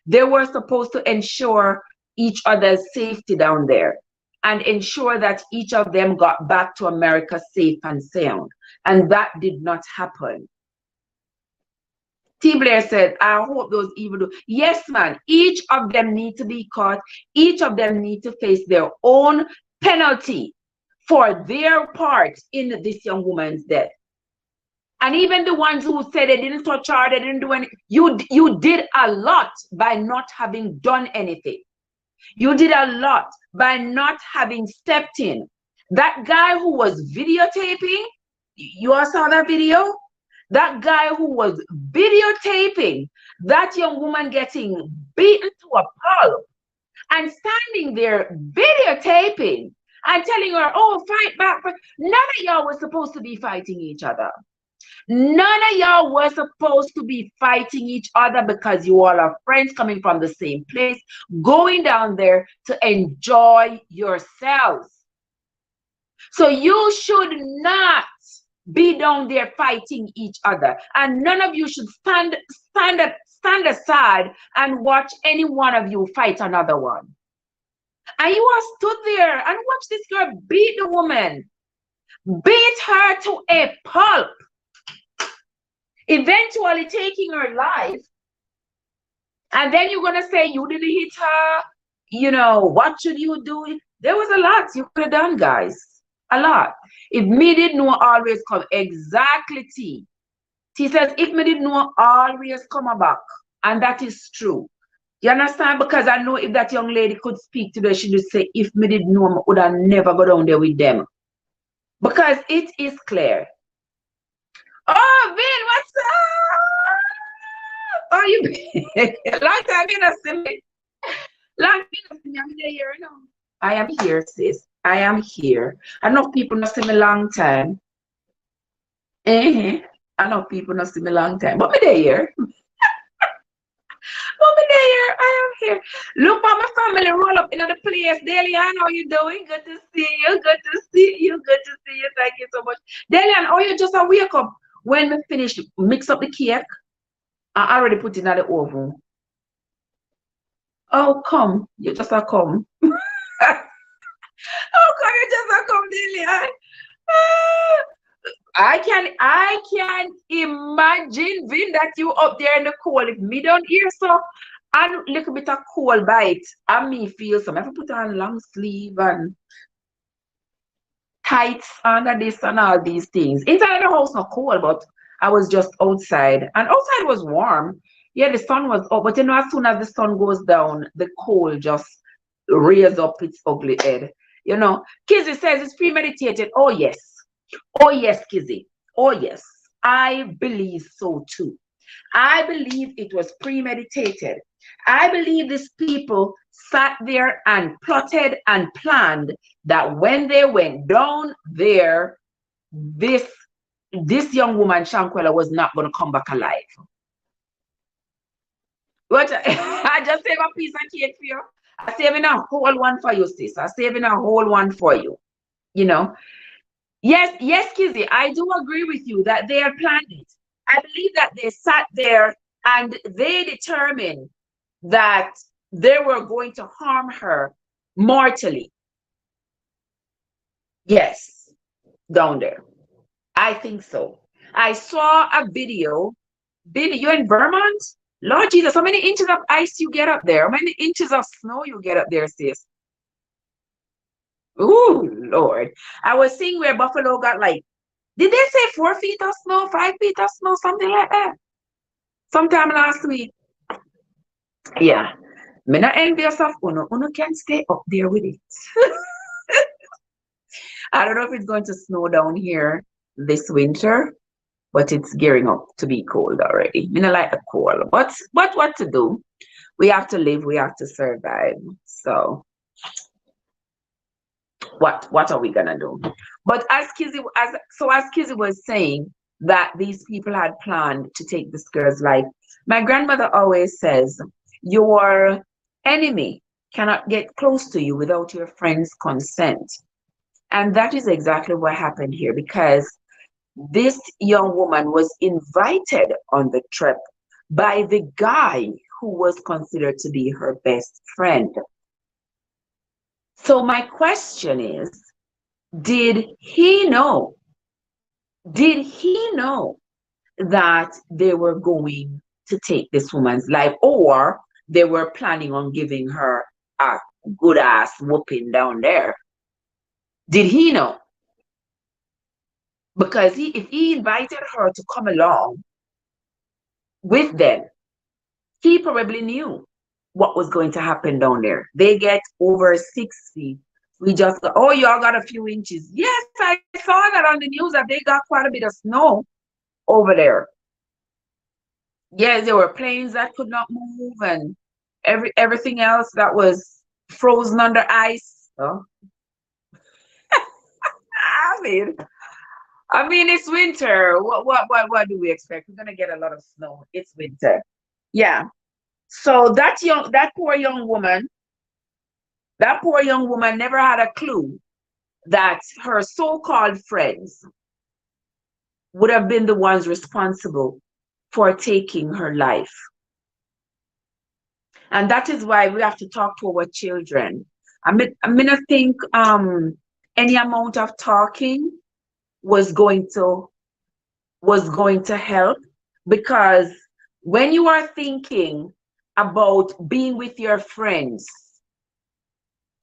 A: They were supposed to ensure each other's safety down there and ensure that each of them got back to America safe and sound, and that did not happen. T. Blair said, I hope those evil do. Yes, man, each of them need to be caught. Each of them need to face their own penalty for their part in this young woman's death. And even the ones who said they didn't touch her, they didn't do anything, you did a lot by not having done anything. You did a lot by not having stepped in. That guy who was videotaping, you all saw that video? That guy who was videotaping that young woman getting beaten to a pulp and standing there videotaping and telling her, oh, fight back. None of y'all were supposed to be fighting each other. None of y'all were supposed to be fighting each other because you all are friends coming from the same place, going down there to enjoy yourselves. So you should not be down there fighting each other, and none of you should stand aside and watch any one of you fight another one. And you are stood there and watch this girl beat the woman, beat her to a pulp, eventually taking her life. And then you're gonna say you didn't hit her. You know, what should you do? There was a lot you could have done, guys. A lot. If me did know always come, exactly T. T says, if me did know always come back. And that is true. You understand? Because I know if that young lady could speak today, she would say, if me did know, I would have never go down there with them. Because it is clear. Oh, Vin, what's up? Oh, you long time you not see me. Long time you not see me. I'm here now. I am here, sis. I am here. I know people not see me long time. I know people not see me long time. But me there. Over there, I am here. Look for my family roll up in the place. Delian, how you doing? Good to see you. Good to see you. Good to see you. Thank you so much. Delian, oh, you just a wake up. When we finish, mix up the cake. I already put it in the oven. Oh, come. You just a come. Oh, come. You just a come, Delian. I can imagine, Vin, that you up there in the cold. If me don't hear so, and a little bit of cold bite, and me feel some. I have to put on long sleeve and tights under this and all these things. Inside the house not cold, but I was just outside, and outside was warm. Yeah, the sun was up, but you know, as soon as the sun goes down, the cold just rears up its ugly head. You know, Kizzy says it's premeditated. Oh yes. Oh, yes, Kizzy. Oh, yes. I believe so too. I believe it was premeditated. I believe these people sat there and plotted and planned that when they went down there, this young woman, Shankwella, was not going to come back alive. But I just save a piece of cake for you. I'm saving a whole one for you, sis. I'm saving a whole one for you. You know, yes, Kizzy, I do agree with you that they had planned it. I believe that they sat there and they determined that they were going to harm her mortally. Yes, down there. I think so. I saw a video. Baby, you're in Vermont? Lord Jesus, how many inches of ice you get up there? How many inches of snow you get up there, sis? Ooh, Lord. I was seeing where Buffalo got like, did they say 4 feet of snow, 5 feet of snow, something like that? Sometime last week. Yeah. Me not envious of Uno. Uno can stay up there with it. I don't know if it's going to snow down here this winter, but it's gearing up to be cold already. Me not like the cold. But what to do? We have to live, we have to survive. So what are we gonna do? But as Kizzy was saying that these people had planned to take this girl's life, my grandmother always says your enemy cannot get close to you without your friend's consent. And that is exactly what happened here, because this young woman was invited on the trip by the guy who was considered to be her best friend. So my question is, did he know? Did he know that they were going to take this woman's life, or they were planning on giving her a good ass whooping down there? Did he know? Because if he invited her to come along with them, he probably knew what was going to happen down there. They get over 6 feet. We just go, oh, y'all got a few inches. Yes, I saw that on the news that they got quite a bit of snow over there. Yes, there were planes that could not move and everything else that was frozen under ice. Oh. I mean, it's winter. What do we expect? We're gonna get a lot of snow. It's winter. Yeah. So that poor young woman never had a clue that her so-called friends would have been the ones responsible for taking her life. And that is why we have to talk to our children. I mean, I think any amount of talking was going to help, because when you are thinking about being with your friends,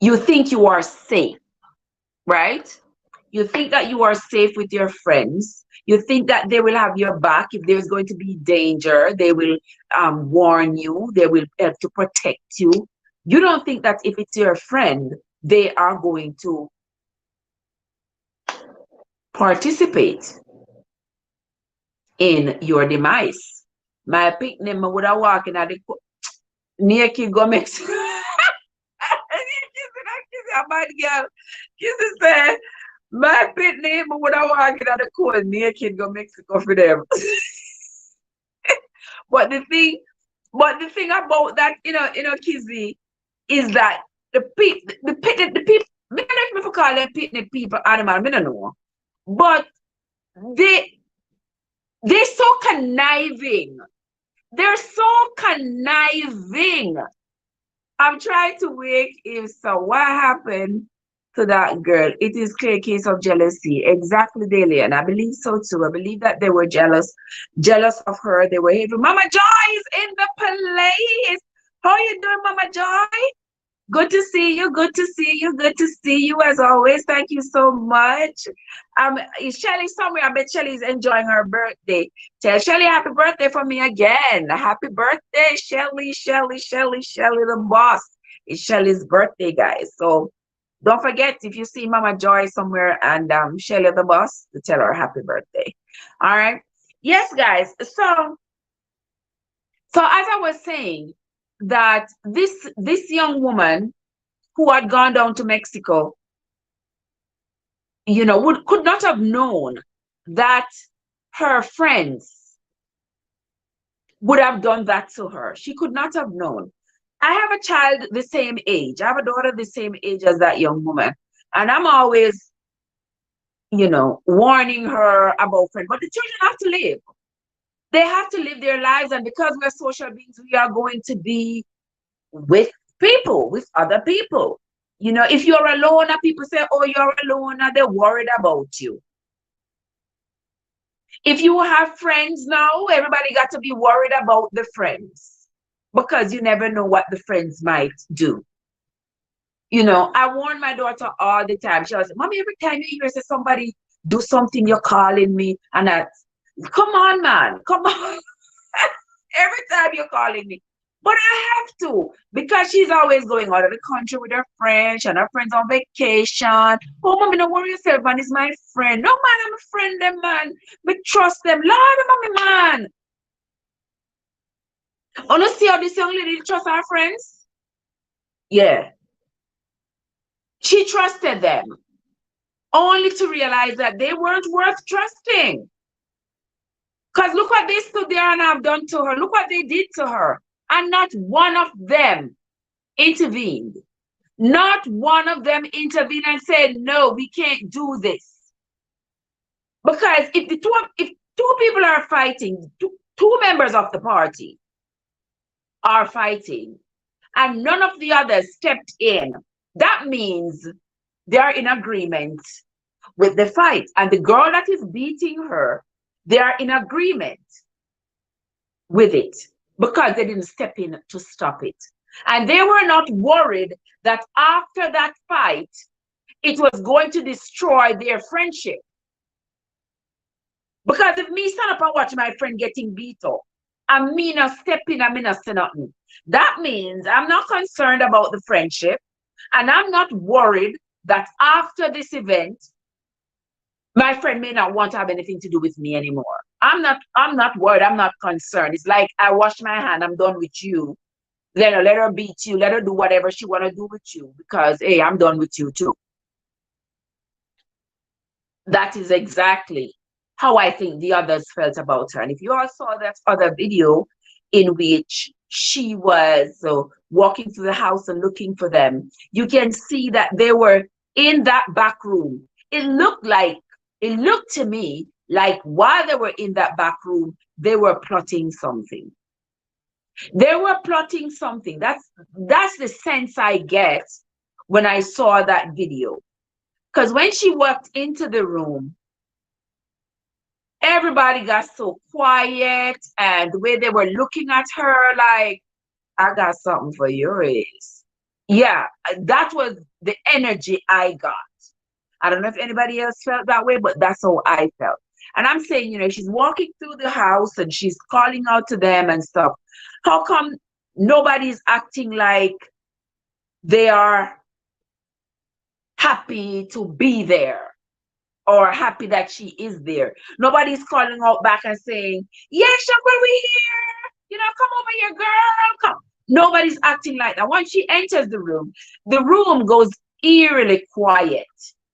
A: you think you are safe, right? You think that you are safe with your friends. You think that they will have your back if there's going to be danger. They will warn you. They will help to protect you. You don't think that if it's your friend, they are going to participate in your demise. My picnic, I would have walked in at the naked go mix. A bad girl. Kissy said, my pit name would have walked in at the cold naked go Mexico for them. But the thing about that, Kizzy, is that the people, I don't know if I call them picnic people animal, I don't know. But they're so conniving. They're so conniving. I'm trying to wake him. So what happened to that girl? It is clear case of jealousy. Exactly, Daily. And I believe so too. I believe that they were jealous of her. They were hating. Mama Joy is in the place. How you doing, Mama Joy? Good to see you. Good to see you. Good to see you as always. Thank you so much. Is Shelly somewhere? I bet Shelly's enjoying her birthday. Tell Shelly happy birthday for me again. Happy birthday, Shelly, Shelly, Shelly, Shelly the boss. It's Shelly's birthday, guys. So don't forget, if you see Mama Joy somewhere and Shelly the boss, to tell her happy birthday. All right. Yes, guys. So as I was saying, that this young woman who had gone down to Mexico, could not have known that her friends would have done that to her. She could not have known. I have a child the same age. I have a daughter the same age as that young woman. And I'm always, warning her about friends. But the children have to live. They have to live their lives. And because we're social beings, we are going to be with people, with other people. If you're alone and people say, oh, you're alone, and they're worried about you. If you have friends now, everybody got to be worried about the friends, because you never know what the friends might do. I warn my daughter all the time. She was, Mommy, every time you hear somebody do something, you're calling me. And come on, man, come on. Every time you're calling me. But I have to, because she's always going out of the country with her friends, and her friends on vacation. Oh, Mommy, don't worry yourself, man. It's my friend. No, man, I'm a friend, them, man. But trust them. Lord, Mommy, man. Oh, no, see how this young lady trust her friends? Yeah. She trusted them, only to realize that they weren't worth trusting. Because look what they stood there and have done to her. Look what they did to her. And not one of them intervened. Not one of them intervened and said, no, we can't do this. Because if two people are fighting, two members of the party are fighting, and none of the others stepped in, that means they're in agreement with the fight. And the girl that is beating her, they are in agreement with it, because they didn't step in to stop it. And they were not worried that after that fight, it was going to destroy their friendship. Because if me stand up and watch my friend getting beat up, and me not step in and me not say nothing, that means I'm not concerned about the friendship, and I'm not worried that after this event, my friend may not want to have anything to do with me anymore. I'm not worried. I'm not concerned. It's like, I wash my hand. I'm done with you. Let her beat you. Let her do whatever she want to do with you, because, hey, I'm done with you too. That is exactly how I think the others felt about her. And if you all saw that other video in which she was walking through the house and looking for them, you can see that they were in that back room. It looked to me like while they were in that back room, they were plotting something. They were plotting something. That's the sense I get when I saw that video. Because when she walked into the room, everybody got so quiet, and the way they were looking at her, like, I got something for your ears. Yeah, that was the energy I got. I don't know if anybody else felt that way, but that's how I felt. And I'm saying, she's walking through the house and she's calling out to them and stuff. How come nobody's acting like they are happy to be there or happy that she is there? Nobody's calling out back and saying, yeah, Shakwa, we here. Come over here, girl. Come. Nobody's acting like that. Once she enters the room goes eerily quiet.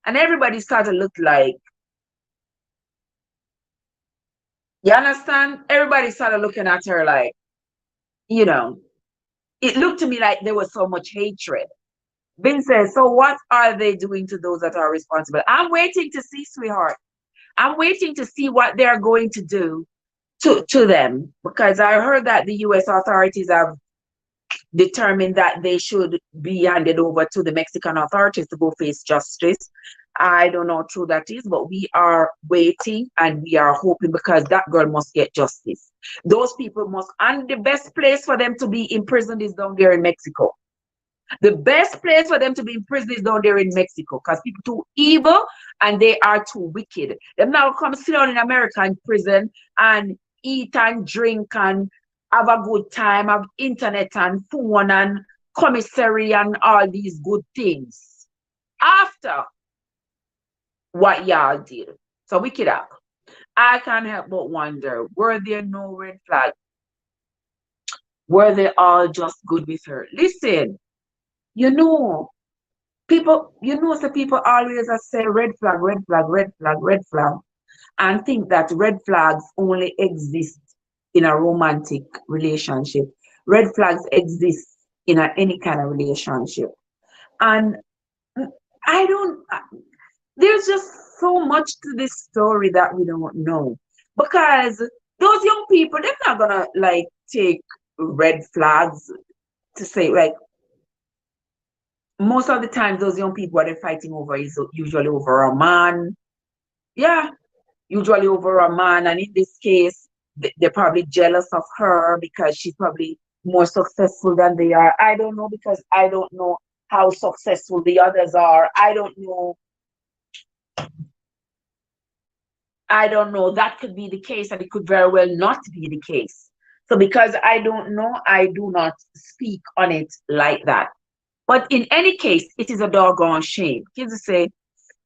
A: And everybody started to look like, you understand? Everybody started looking at her like, it looked to me like there was so much hatred. Vin says, so what are they doing to those that are responsible? I'm waiting to see, sweetheart. I'm waiting to see what they're going to do to them, because I heard that the U.S. authorities have determined that they should be handed over to the Mexican authorities to go face justice. I don't know how true that is, but we are waiting and we are hoping, because that girl must get justice. Those people must, and the best place for them to be imprisoned is down there in Mexico. The best place for them to be imprisoned is down there in Mexico, because people too evil and they are too wicked. Them now come sit down in American prison and eat and drink and have a good time, have internet and phone and commissary and all these good things after what y'all did. So wicked up. I can't help but wonder, were there no red flags? Were they all just good with her? Listen, people, so people always say red flag, red flag, red flag, red flag, and think that red flags only exist in a romantic relationship. Red flags exist in any kind of relationship. And there's just so much to this story that we don't know. Because those young people, they're not gonna like take red flags to say, like, most of the time those young people, what they're fighting over is usually over a man. Yeah, usually over a man. And in this case, they're probably jealous of her because she's probably more successful than they are. I don't know, because I don't know how successful the others are. I don't know. That could be the case, and it could very well not be the case. So because I don't know, I do not speak on it like that. But in any case, it is a doggone shame. Kids say,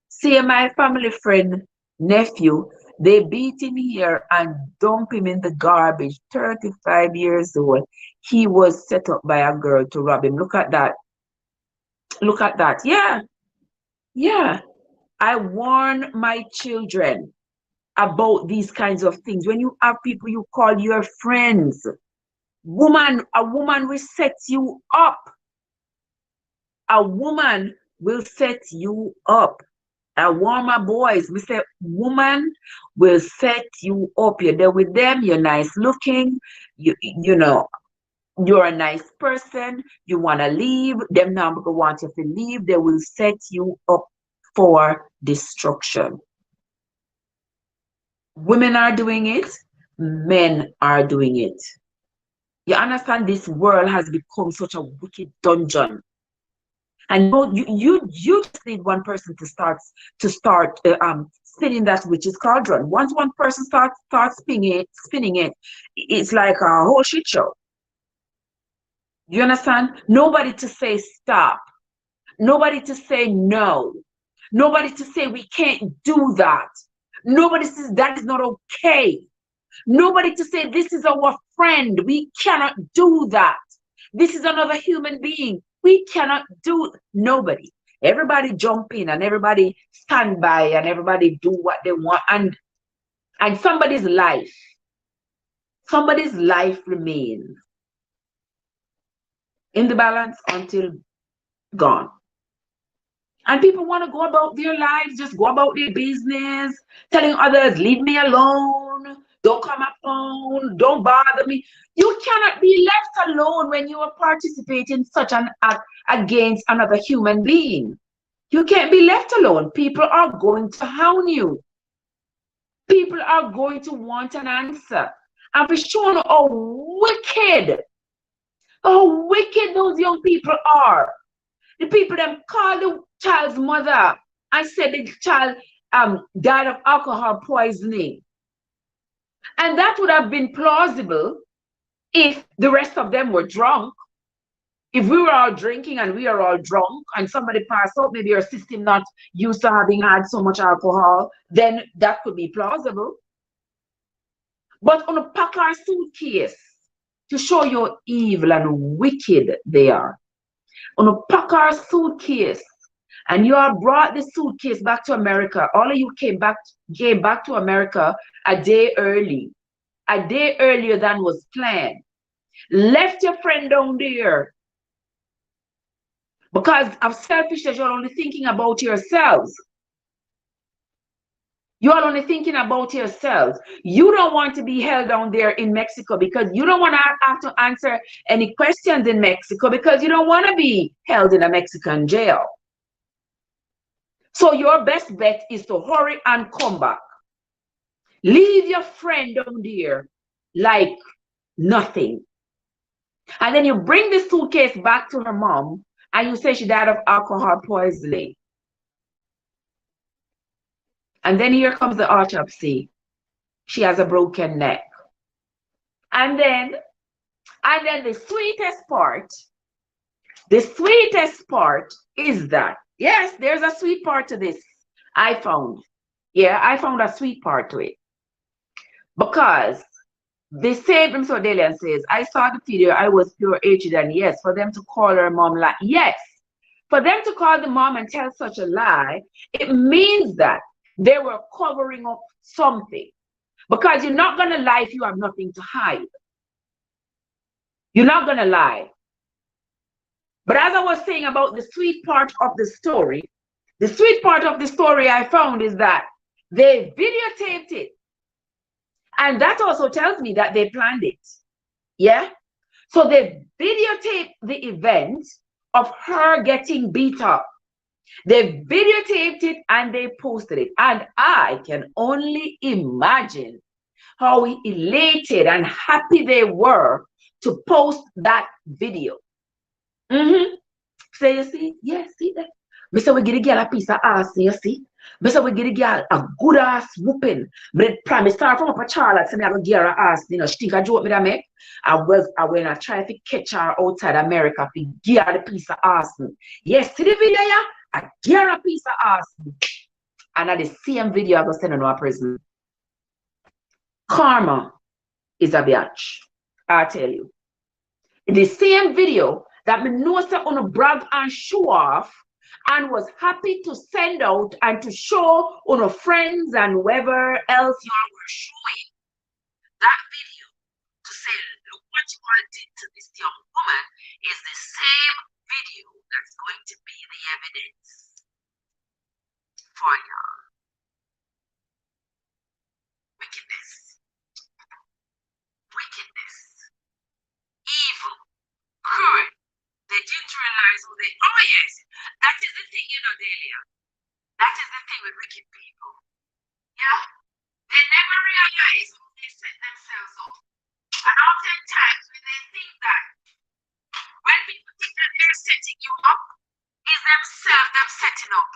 A: see my family friend, nephew, they beat him here and dump him in the garbage. 35 years old. He was set up by a girl to rob him. Look at that. Look at that. Yeah. Yeah. I warn my children about these kinds of things. When you have people you call your friends, a woman will set you up. A woman will set you up. I warn my boys, we say, woman will set you up. You're there with them, you're nice looking, you're a nice person, you want to leave, them now want you to leave, they will set you up for destruction. Women are doing it, men are doing it. You understand, this world has become such a wicked dungeon. And you just need one person to start spinning that witch's cauldron. Once one person starts spinning it, it's like a whole shit show. You understand? Nobody to say stop. Nobody to say no. Nobody to say we can't do that. Nobody says that is not okay. Nobody to say this is our friend. We cannot do that. This is another human being. We cannot do. Nobody. Everybody jump in and everybody stand by and everybody do what they want. And somebody's life remains in the balance until gone. And people want to go about their lives, just go about their business, telling others, leave me alone. Don't come upon, don't bother me. You cannot be left alone when you are participating in such an act against another human being. You can't be left alone. People are going to hound you. People are going to want an answer. And for sure how wicked those young people are. The people them call the child's mother and said the child died of alcohol poisoning. And that would have been plausible if the rest of them were drunk. If we were all drinking and we are all drunk and somebody passed out, maybe your system not used to having had so much alcohol, then that could be plausible. But on a pack our suitcase to show you how evil and wicked they are. On a pack our suitcase, and you all brought the suitcase back to America. All of you came back to America a day earlier than was planned. Left your friend down there because of selfishness. You're only thinking about yourselves. You are only thinking about yourselves. You don't want to be held down there in Mexico because you don't want to have to answer any questions in Mexico because you don't want to be held in a Mexican jail. So your best bet is to hurry and come back. Leave your friend down there like nothing. And then you bring the suitcase back to her mom and you say she died of alcohol poisoning. And then here comes the autopsy. She has a broken neck. And then the sweetest part is that, yes, there's a sweet part to this. I found a sweet part to it. Because the same Mr. Delian says, I saw the video, I was pure hatred, and yes, for them to call her mom like, yes, for them to call the mom and tell such a lie, it means that they were covering up something. Because you're not going to lie if you have nothing to hide. You're not going to lie. But as I was saying about the sweet part of the story I found is that they videotaped it. And that also tells me that they planned it. Yeah? So they videotaped the event of her getting beat up. They videotaped it and they posted it. And I can only imagine how elated and happy they were to post that video. So you see, yes, see that? We say we get a girl a piece of ass, you see? We say we get a girl a good ass whooping. But I start from up a Charlotte, and I go get her ass, you know, she think I joke me that make. I when I try to catch her outside America, to give her the piece of ass. Yes, see the video, yeah? I give her a piece of ass. And at the same video, I go send her to a prison. Karma is a bitch, I tell you. In the same video that me know say on a brag and show off and was happy to send out and to show on a friends and whoever else you all were showing that video to say, look what you all did to this young woman is the same video that's going to be the evidence for y'all. Wickedness, evil, cruel. They didn't realize who they. Oh yes, that is the thing, you know, Delia. That is the thing with wicked people. Yeah, they never realize who they set themselves up. And oftentimes when they think that, when people think that they're setting you up, is themselves them setting up.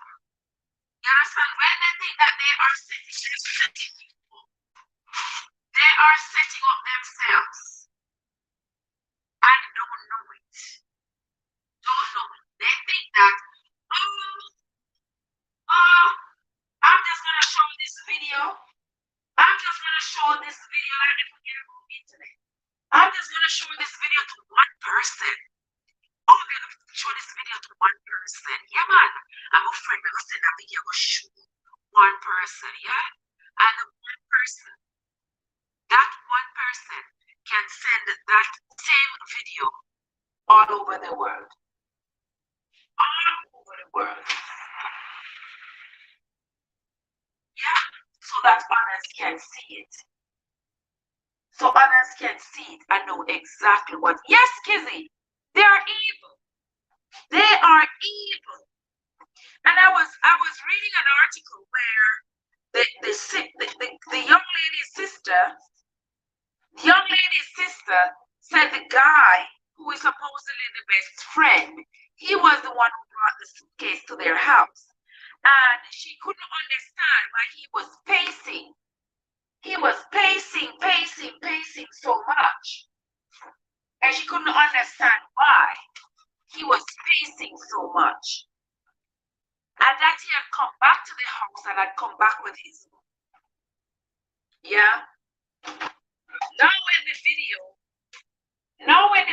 A: You understand? When they think that they are setting you up, they are setting up themselves and don't know it. They think that, I'm just going to show this video. I'm just going to show this video like they forget about the internet. I'm just going to show this video to one person. Oh, I'm going to show this video to one person. Yeah, man. I'm afraid I'm going to send that video to show one person, yeah? And that one person can send that same video all over the world. All over the world. Yeah, so that others can see it. so others can see it and know exactly what. Yes, Kizzy, they are evil. They are evil. And I was reading an article where the young lady's sister said the guy who is supposedly the best friend, he was the one who brought the suitcase to their house. And she couldn't understand why he was pacing. He was pacing so much. And she couldn't understand why he was pacing so much. And that he had come back to the house and had come back with his. Yeah. Now when the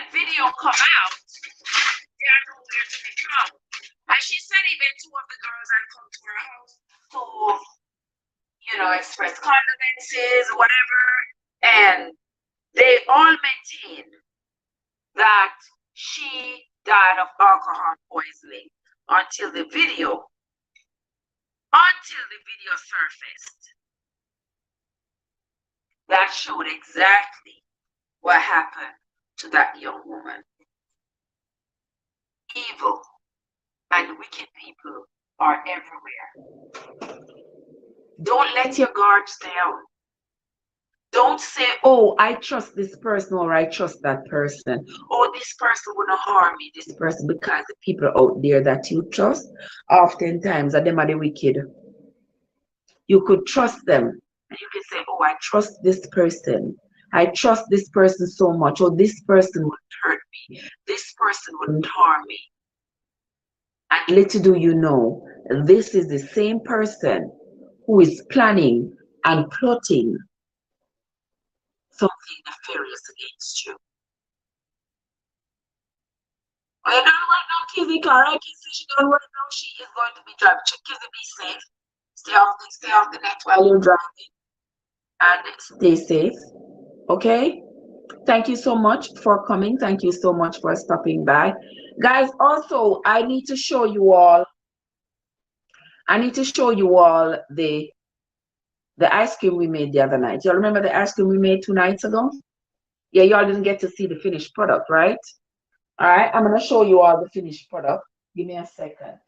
A: video come out, they are nowhere to be found. And she said even two of the girls had come to her house to, express condolences, whatever. And they all maintained that she died of alcohol poisoning until the video surfaced. That showed exactly what happened to that young woman. Evil and wicked people are everywhere. Don't let your guards down. Don't say, oh, I trust this person or I trust that person. Oh, this person wouldn't harm me, this person, because the people out there that you trust, oftentimes are them are the wicked. You could trust them. And you can say, oh, I trust this person. I trust this person so much. Oh, this person wouldn't hurt me. This person wouldn't harm me. And little do you know, this is the same person who is planning and plotting something nefarious against you. I don't right now, Kizzy, Clara. I can see she don't right now. She is going to be driving. Kizzy, be safe. Stay off the net while you're driving. And stay safe. Okay? Thank you so much for coming. Thank you so much for stopping by. Guys, also, I need to show you all the ice cream we made the other night. Y'all remember the ice cream we made 2 nights ago? Yeah, y'all didn't get to see the finished product, right? All right, I'm going to show you all the finished product. Give me a second.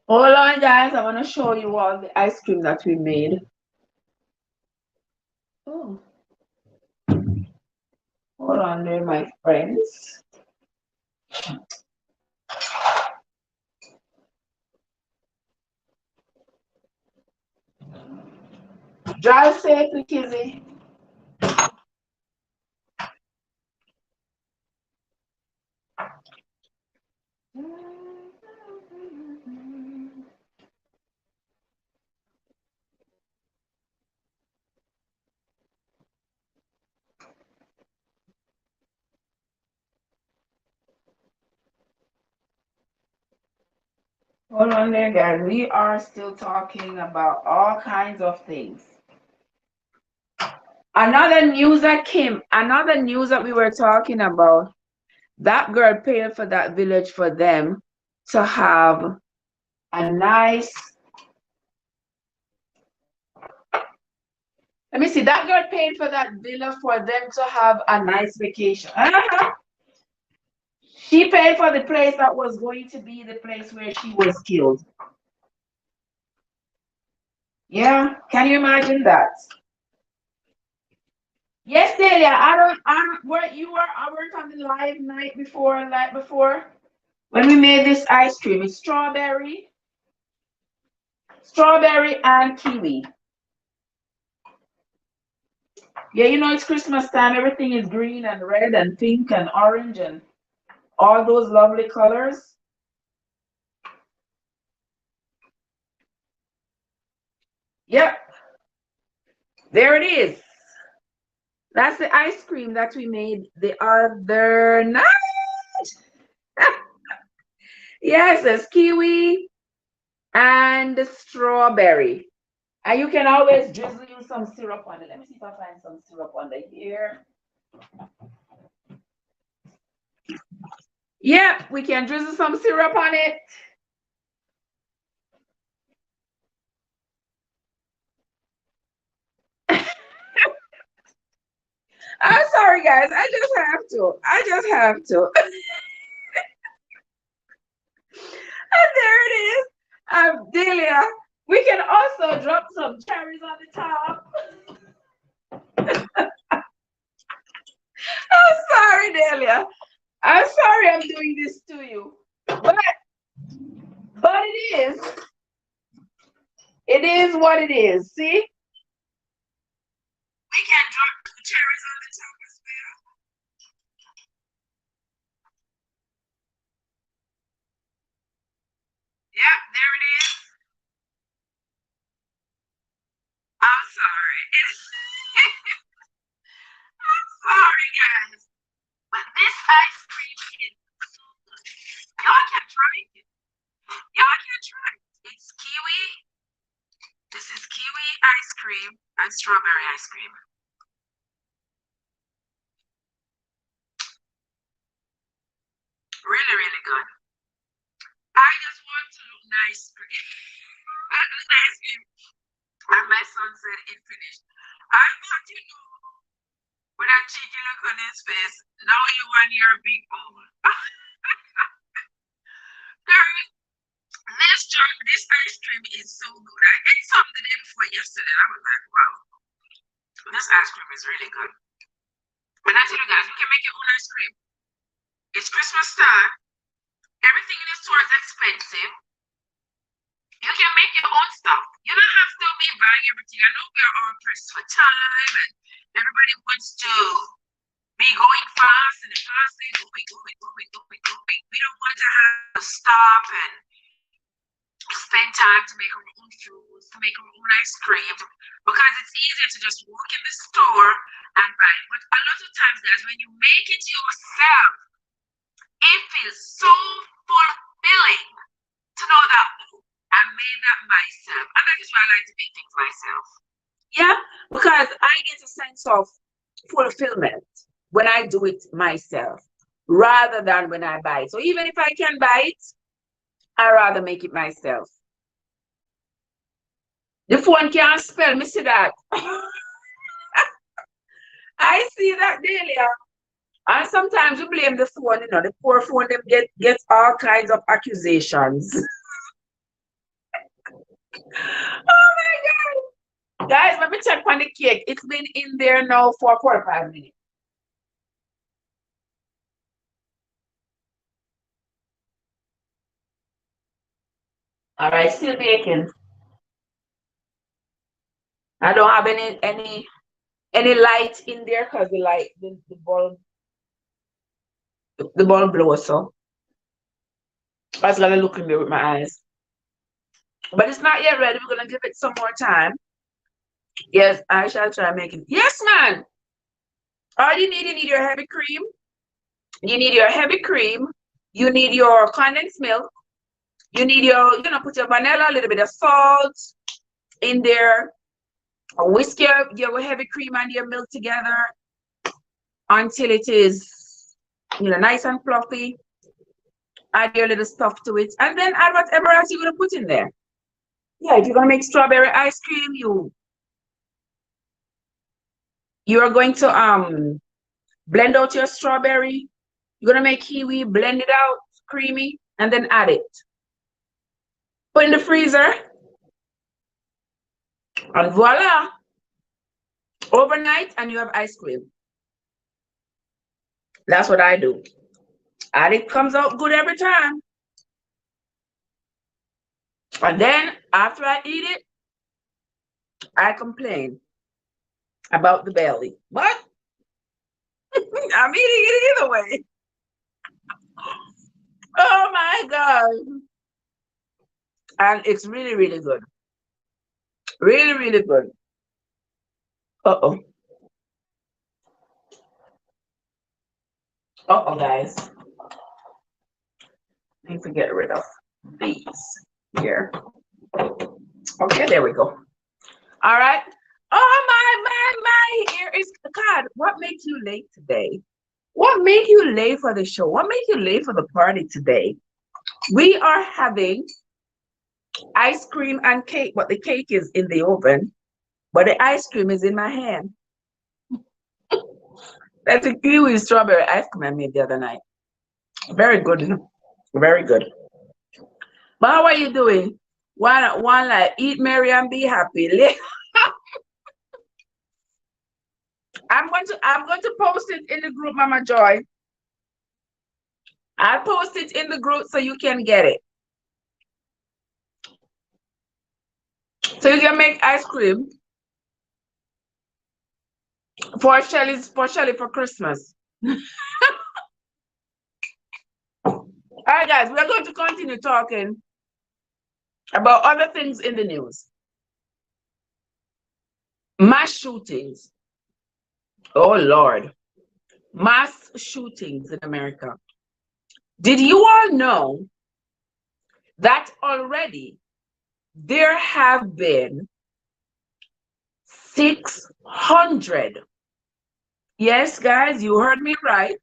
A: Hold on, guys. I want to show you all the ice cream that we made. Oh. Hold on there, my friends. Drive safely, Kizzy. Hold on there, guys. We are still talking about all kinds of things. Another news that we were talking about, that girl paid for that village for them to have a nice, let me see, that girl paid for that villa for them to have a nice vacation. She paid for the place that was going to be the place where she was killed. Yeah, can you imagine that? Yes, Delia, you were on the live night before, when we made this ice cream. It's strawberry and kiwi. Yeah, you know, it's Christmas time. Everything is green and red and pink and orange and all those lovely colors. Yep. There it is. That's the ice cream that we made the other night. Yes, it's kiwi and strawberry. And you can always drizzle you some syrup on it. Let me see if I find some syrup under here. Yeah, we can drizzle some syrup on it. I'm sorry, guys. I just have to. I just have to. And there it is. Delia. We can also drop some cherries on the top. I'm sorry, Delia. I'm sorry I'm doing this to you. But it is. It is what it is. See? We can drop two cherries on the top as well. Yep, there it is. I'm sorry. I'm sorry, guys. But this ice cream is so good. Y'all can try it. Y'all can try it. It's kiwi. This is kiwi ice cream and strawberry ice cream. Really, really good. I just want to look nice. Ice cream. And my son said it finished. I thought, with that cheeky look on his face, now you want your big bowl. This ice cream is so good. I ate some the day before yesterday. I was like, wow, this ice cream is really good. And I tell you guys, you can make your own ice cream. It's Christmas time. Everything in the store is expensive. You can make your own stuff. You don't have to be buying everything. I know we are all pressed for time and everybody wants to be going fast and fastly going. We don't want to have to stop and spend time to make our own foods, to make our own ice cream, because it's easier to just walk in the store and buy it. But a lot of times, guys, when you make it yourself, it feels so fulfilling to know that, oh, I made that myself. And that is why I like to make things myself. Yeah, because I get a sense of fulfillment when I do it myself rather than when I buy it. So even if I can buy it, I rather make it myself. The phone can't spell, me see that. I see that daily. And sometimes we blame the phone, the poor phone, them get all kinds of accusations. Oh my God. Guys, let me check on the cake. It's been in there now for 45 minutes. All right, still baking. I don't have any light in there because the light, the bulb blows, so I was gonna look in there with my eyes. But it's not yet ready. We're gonna give it some more time. Yes, I shall try making. Yes, man. All you need your heavy cream. You need your heavy cream. You need your condensed milk. You need put your vanilla, a little bit of salt in there. Whisk your heavy cream and your milk together until it is, nice and fluffy. Add your little stuff to it, and then add whatever else you're gonna put in there. Yeah, if you're gonna make strawberry ice cream, you are going to blend out your strawberry. You're gonna make kiwi, blend it out, creamy, and then add it. Put in the freezer, and voila! Overnight, and you have ice cream. That's what I do. And it comes out good every time. And then after I eat it, I complain about the belly. But I'm eating it either way. Oh my God. And it's really, really good. Really, really good. Uh-oh. Uh-oh, guys. I need to get rid of these here. Okay, there we go. All right. Oh my, here is God. What makes you late today? What made you late for the show? What made you late for the party today? We are having ice cream and cake, but the cake is in the oven, but the ice cream is in my hand. That's a kiwi strawberry ice cream I made the other night. Very good. Very good. But how are you doing? One like eat merry and be happy. I'm going to post it in the group, Mama Joy. I'll post it in the group so you can get it. So you can make ice cream for Shelly for Christmas. All right, guys, we're going to continue talking about other things in the news. Mass shootings. Oh, Lord. Mass shootings in America. Did you all know that already there have been 600? Yes, guys, you heard me right.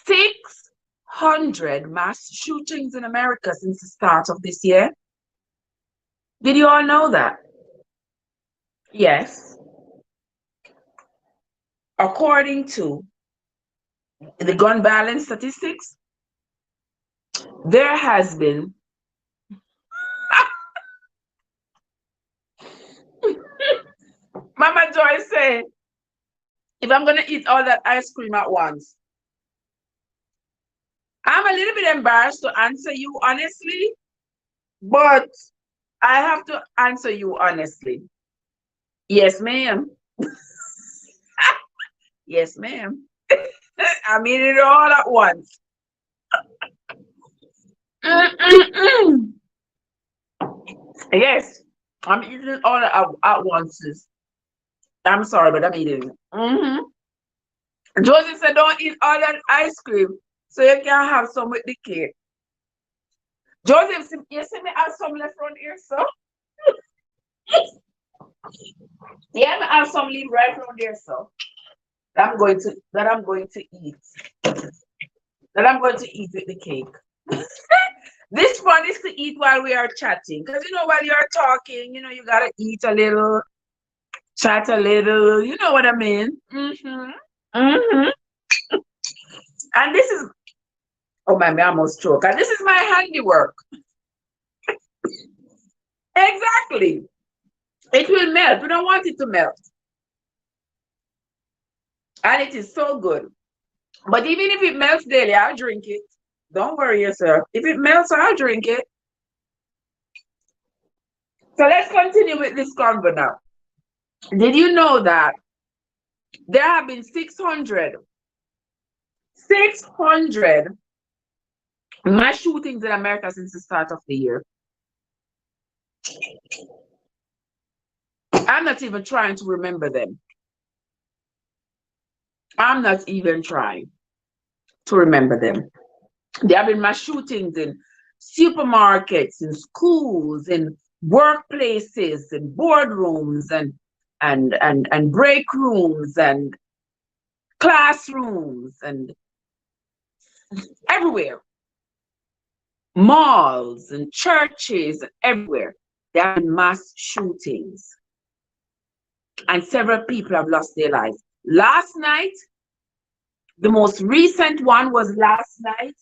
A: 600 mass shootings in America since the start of this year. Did you all know that? Yes. According to the gun violence statistics, there has been Mama Joy said, if I'm going to eat all that ice cream at once, I'm a little bit embarrassed to answer you honestly, but I have to answer you honestly. Yes, ma'am. Yes, ma'am. I'm eating it all at once. Yes, I'm eating it all at once. I'm sorry, but I'm eating it. Josie said, don't eat all that ice cream so you can have some with the cake. Joseph, you see me have some left around here, so? Yeah, I have some leave right around there, so. That I'm going to eat. That I'm going to eat with the cake. This fun is to eat while we are chatting. Because, while you're talking, you got to eat a little, chat a little. You know what I mean? And this is, oh, my, I almost choke. And this is my handiwork. Exactly. It will melt. We don't want it to melt. And it is so good. But even if it melts daily, I'll drink it. Don't worry yourself. If it melts, I'll drink it. So let's continue with this convo now. Did you know that there have been 600 mass shootings in America since the start of the year? I'm not even trying to remember them. I'm not even trying to remember them. There have been mass shootings in supermarkets, in schools, in workplaces, in boardrooms, and break rooms, and classrooms, and everywhere. Malls and churches, and everywhere. There have been mass shootings. And several people have lost their lives. Last night, the most recent one was last night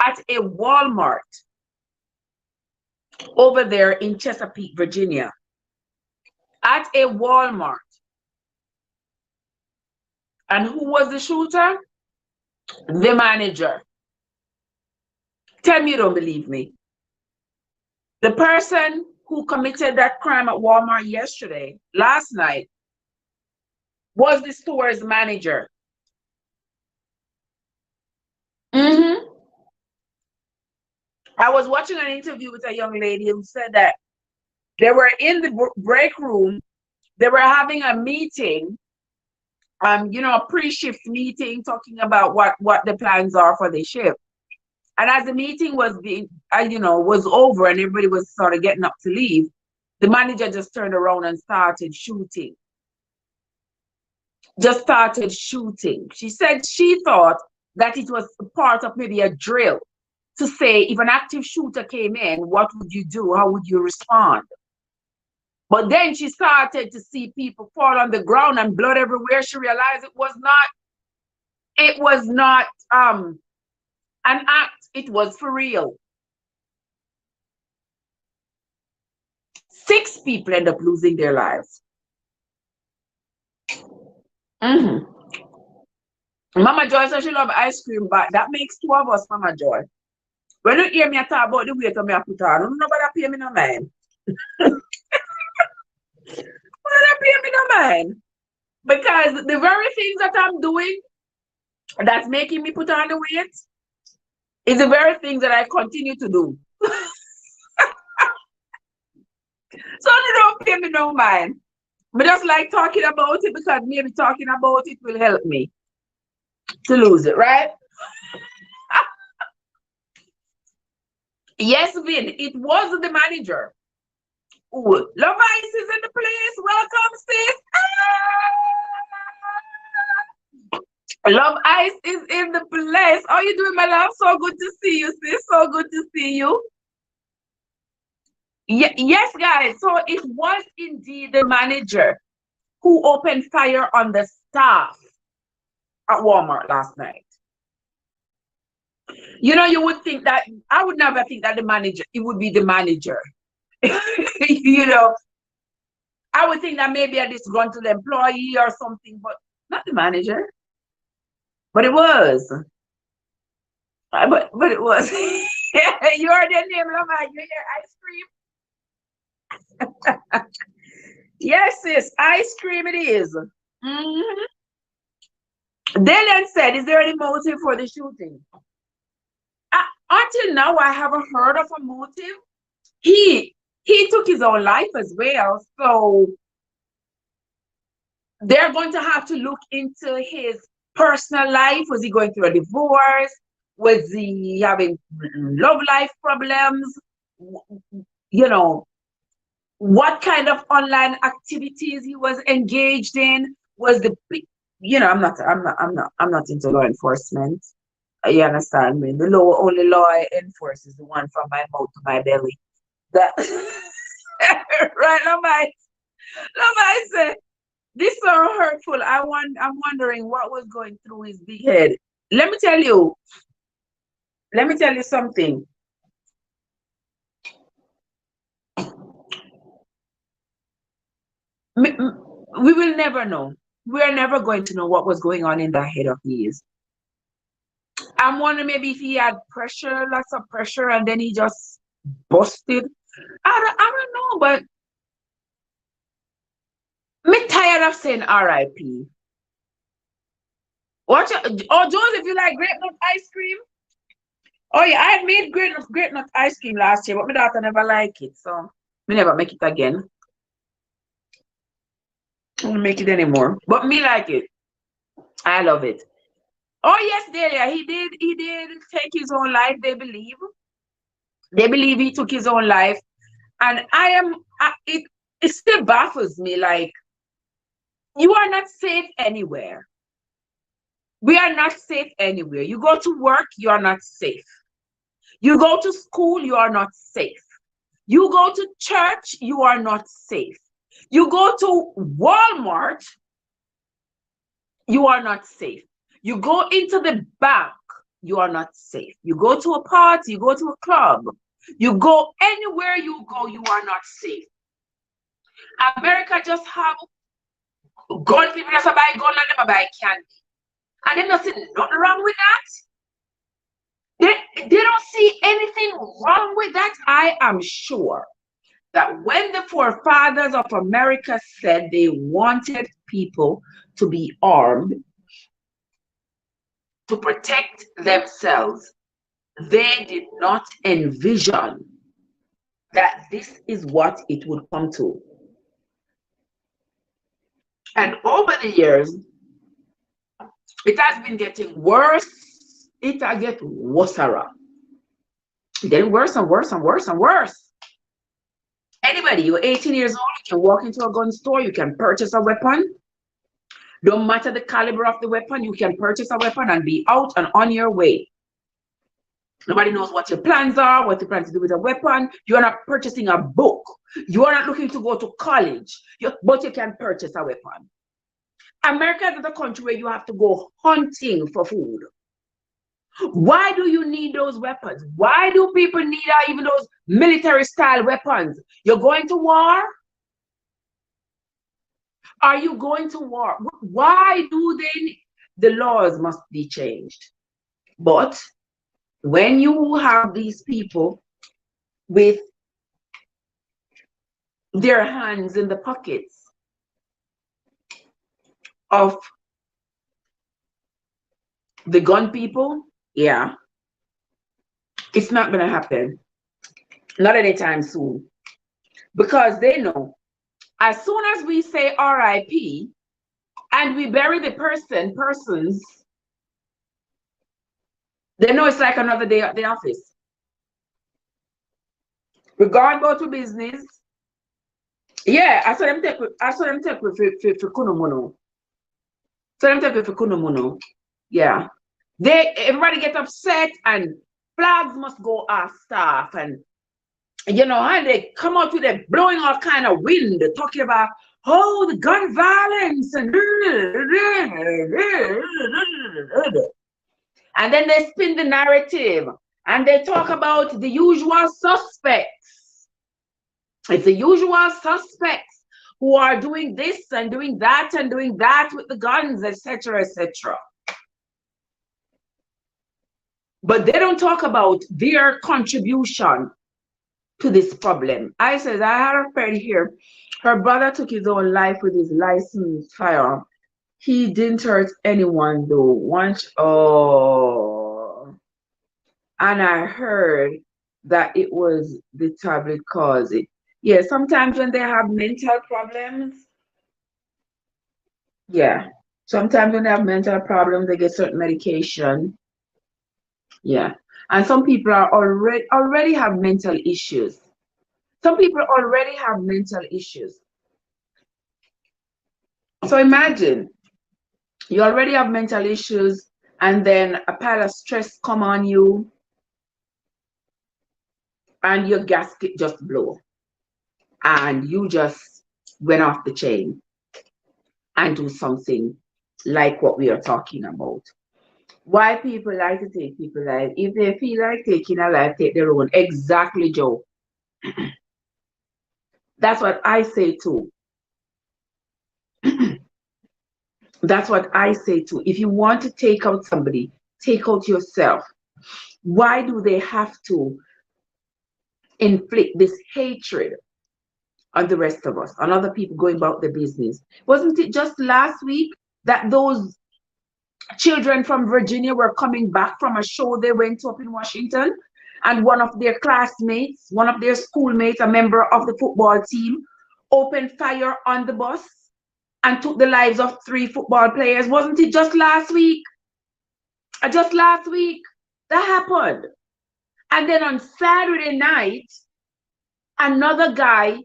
A: at a Walmart over there in Chesapeake, Virginia. At a Walmart. And who was the shooter? The manager. Tell me you don't believe me. The person who committed that crime at Walmart last night, was the store's manager. I was watching an interview with a young lady who said that they were in the break room. They were having a meeting, a pre-shift meeting, talking about what the plans are for the shift. And as the meeting was was over and everybody was sort of getting up to leave, The manager just turned around and started shooting. Just started shooting. She said she thought that it was part of maybe a drill to say if an active shooter came in, what would you do? How would you respond? But then she started to see people fall on the ground and blood everywhere. She realized it was not an act. It was for real. 6 people end up losing their lives. Mama Joy says she love ice cream, but that makes 2 of us, Mama Joy. When you hear me talk about the weight of me I put on, nobody pay me no mind. Nobody pay me no mind. Because the very things that I'm doing that's making me put on the weight is the very things that I continue to do. So they don't pay me no mind. But just like talking about it because maybe talking about it will help me to lose it, right? Yes, Vin, it was the manager. Ooh, Love Ice is in the place. Welcome, sis. Love Ice is in the place. How you doing, my love? So good to see you, sis. So good to see you. Yes, guys. So it was indeed the manager who opened fire on the staff at Walmart last night. You know, you would think that, I would never think that the manager, it would be the manager. You know, I would think that maybe a disgruntled employee or something, but not the manager. But it was. But it was. You heard their name, Love Ice. You hear ice cream? Yes, sis, ice cream it is. Dylan said, is there any motive for the shooting? Until now, I haven't heard of a motive. He took his own life as well. So they're going to have to look into his personal life. Was he going through a divorce? Was he having love life problems? You know, what kind of online activities he was engaged in? Was the, you know, I'm not into law enforcement. You understand me? The only law I enforce is the one from my mouth to my belly. That right, Love Ice said, this is so hurtful. I'm wondering what was going through his big head. Let me tell you something. We will never know. We're never going to know what was going on in that head of his. I'm wondering maybe if he had pressure, lots of pressure, and then he just busted. I don't know, but I'm tired of saying RIP. Watch out. Oh, Joseph, you like grape nut ice cream? Oh yeah, I had made grape nut ice cream last year, but my daughter never liked it, so me never make it again. I don't make it anymore. But me like it. I love it. Oh yes, Delia, he did take his own life, they believe. They believe he took his own life. And it still baffles me, like, you are not safe anywhere. We are not safe anywhere. You go to work, you are not safe. You go to school, you are not safe. You go to church, you are not safe. You go to Walmart, you are not safe. You go into the bank, you are not safe. You go to a party, you go to a club, you go anywhere you go, you are not safe. America just have gun, people just buy gun and never buy candy. And they don't see nothing wrong with that. They don't see anything wrong with that. I am sure that when the forefathers of America said they wanted people to be armed to protect themselves, they did not envision that this is what it would come to. And over the years, it has been getting worse. It has get worse. Getting worse and worse and worse and worse. Anybody, you're 18 years old, you can walk into a gun store, you can purchase a weapon. Don't matter the caliber of the weapon, you can purchase a weapon and be out and on your way. Nobody knows what your plans are, what you plan to do with a weapon. You are not purchasing a book. You are not looking to go to college, but you can purchase a weapon. America is a country where you have to go hunting for food. Why do you need those weapons? Why do people need even those military style weapons? You're going to war? Are you going to war? Why do they? The laws must be changed. But when you have these people with their hands in the pockets of the gun people, yeah, it's not going to happen. Not anytime soon. Because they know as soon as we say RIP and we bury the persons, they know it's like another day at the office. We go about to business. Yeah, I saw them take for kunomono. So them take for kunomono. Yeah. Everybody get upset and flags must go off staff, and you know, and they come out with it blowing all kind of wind, talking about the gun violence and then they spin the narrative and they talk about the usual suspects. It's the usual suspects who are doing this and doing that and doing that with the guns, etc., etc. But they don't talk about their contribution to this problem. I said, I had a friend here. Her brother took his own life with his licensed firearm. He didn't hurt anyone though. And I heard that it was the tablet caused it. Yeah, sometimes when they have mental problems, yeah. Sometimes when they have mental problems, they get certain medication. Yeah. And some people are already have mental issues. Some people already have mental issues. So imagine you already have mental issues and then a pile of stress come on you and your gasket just blow and you just went off the chain and do something like what we are talking about. Why people like to take people's life? If they feel like taking a life, take their own. Exactly, Joe. That's what I say too. That's what I say too. If you want to take out somebody, take out yourself. Why do they have to inflict this hatred on the rest of us, on other people going about their business? Wasn't it just last week that those children from Virginia were coming back from a show they went to up in Washington, and one of their classmates, one of their schoolmates, a member of the football team, opened fire on the bus and took the lives of 3 football players? Wasn't it just last week? Just last week that happened. And then on Saturday night, another guy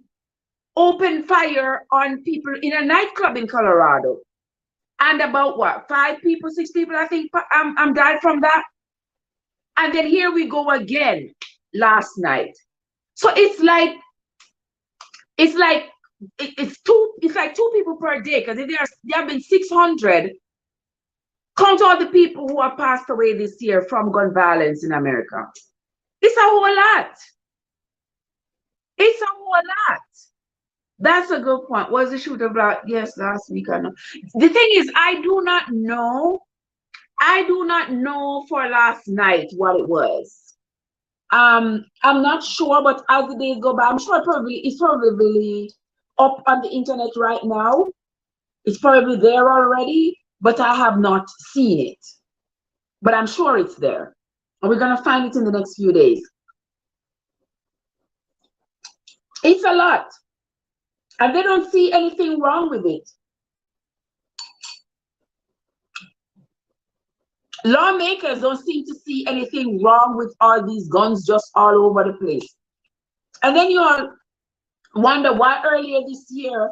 A: opened fire on people in a nightclub in Colorado. And about what, 5 people, 6 people, I think, died from that. And then here we go again last night. So it's like 2 people per day, because if there have been 600, count all the people who have passed away this year from gun violence in America. It's a whole lot. It's a whole lot. That's a good point. Was the shooter black? Yes, last week I know. The thing is, I do not know for last night what it was. I'm not sure, but as the days go by, I'm sure it's probably up on the internet right now. It's probably there already, but I have not seen it. But I'm sure it's there. And we're gonna find it in the next few days. It's a lot. And they don't see anything wrong with it. Lawmakers don't seem to see anything wrong with all these guns just all over the place. And then you all Wonder why earlier this year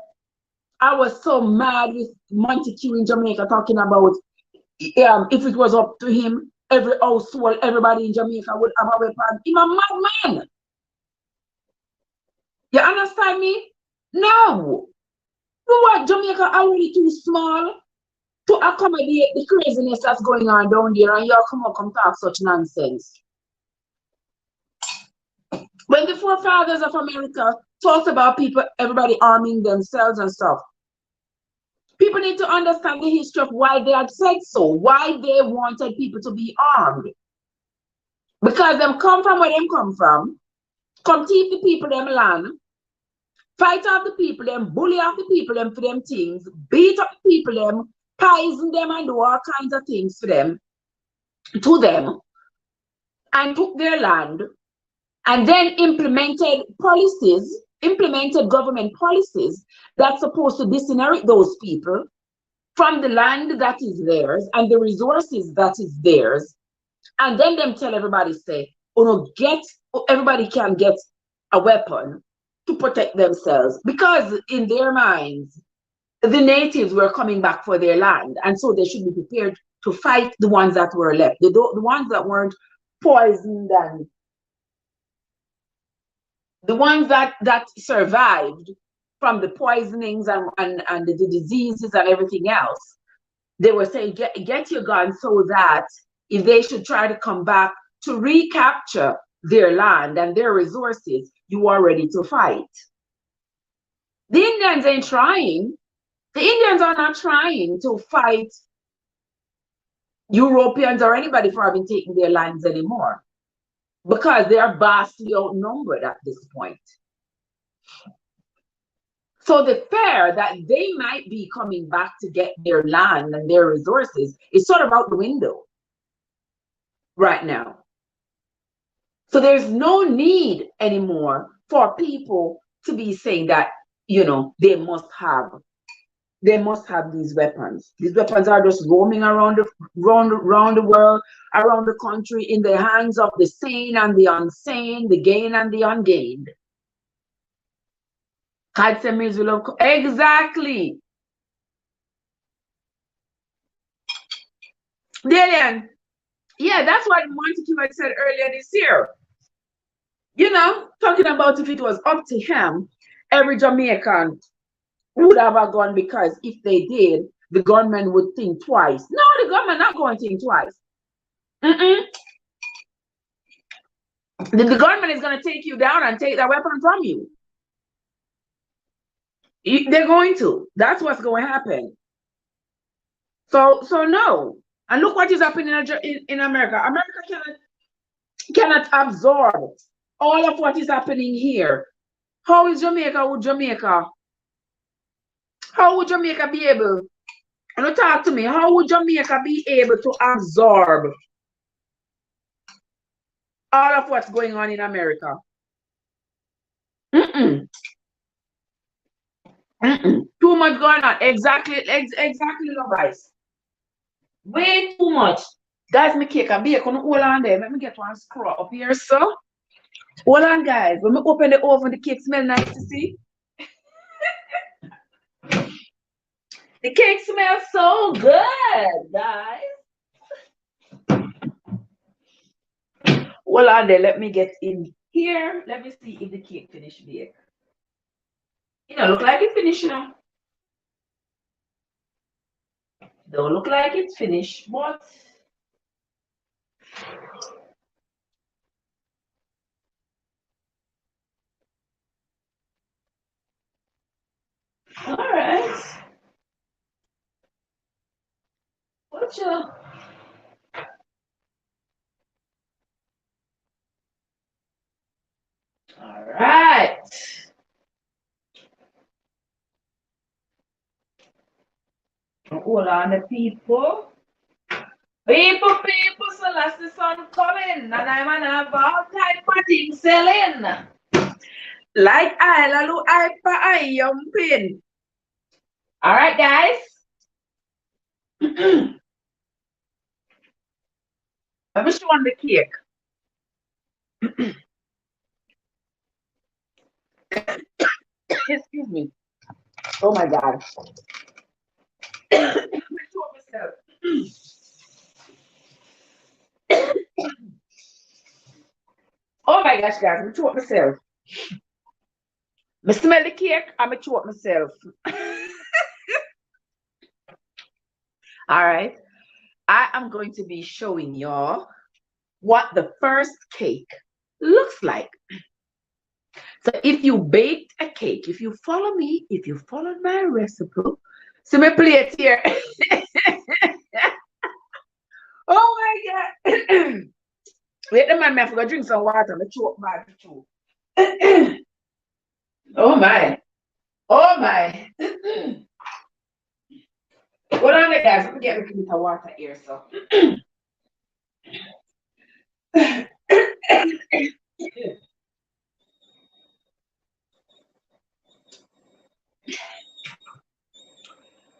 A: I was so mad with Montague in Jamaica talking about if it was up to him, every household, everybody in Jamaica would have a weapon. He's a madman. You understand me? No. You what? Jamaica already too small to accommodate the craziness that's going on down there, and you come talk such nonsense. When the forefathers of America talked about people, everybody arming themselves and stuff, people need to understand the history of why they had said so, why they wanted people to be armed. Because them come from where them come thief the people them land, fight off the people them, bully off the people them for them things, beat up the people them, poison them and do all kinds of things for them, to them, and took their land, and then implemented government policies that's supposed to disinherit those people from the land that is theirs and the resources that is theirs. And then them tell everybody, say, oh no, everybody can get a weapon to protect themselves, because in their minds, the natives were coming back for their land, and so they should be prepared to fight the ones that were left, the ones that weren't poisoned, and the ones that survived from the poisonings and the diseases and everything else. They were saying, get your gun, so that if they should try to come back to recapture their land and their resources, you are ready to fight. The Indians ain't trying. The Indians are not trying to fight Europeans or anybody for having taken their lands anymore, because they are vastly outnumbered at this point. So the fear that they might be coming back to get their land and their resources is sort of out the window right now. So there's no need anymore for people to be saying that, you know, they must have these weapons. These weapons are just roaming around the world, around the country, in the hands of the sane and the unsane, the gained and the ungained. Exactly. Dalian, yeah, that's what Montague had said earlier this year. You know, talking about if it was up to him, every Jamaican would have a gun, because if they did, the government would think twice. No, the government not going to think twice. The government is going to take you down and take that weapon from you. They're going to. That's what's going to happen. So no. And look what is happening in America. America cannot absorb all of what is happening here. How is Jamaica? How would Jamaica be able? And talk to me. How would Jamaica be able to absorb all of what's going on in America? Too much going on. Exactly, guys. Way too much. Guys, me cake and bacon. Hold on there. Let me get one screw up here, so. Hold on, guys. When we open the oven, the cake smell nice to see. The cake smells so good, guys. Hold on there. Let me get in here. Let me see if the cake finished bake. You know, look like it finished now. Don't look like it's finished, but all right. What's your all right. Hold on, the people. People, so that's the sun coming, and I'm gonna have all type of things selling. Like I lalu I pin. All right, guys. Let me show on the cake. Excuse me. Oh my God. Oh my gosh, guys, I'm chewing myself. I smell the cake, I'm chewing myself. All right. I am going to be showing y'all what the first cake looks like. So if you baked a cake, if you follow me, if you followed my recipe, so me play it here. Oh my God. Wait a minute, I forgot to drink some water. I'm choke bad too. Oh my. Oh my. Hold on there, guys. Let me get a bit of water here, so.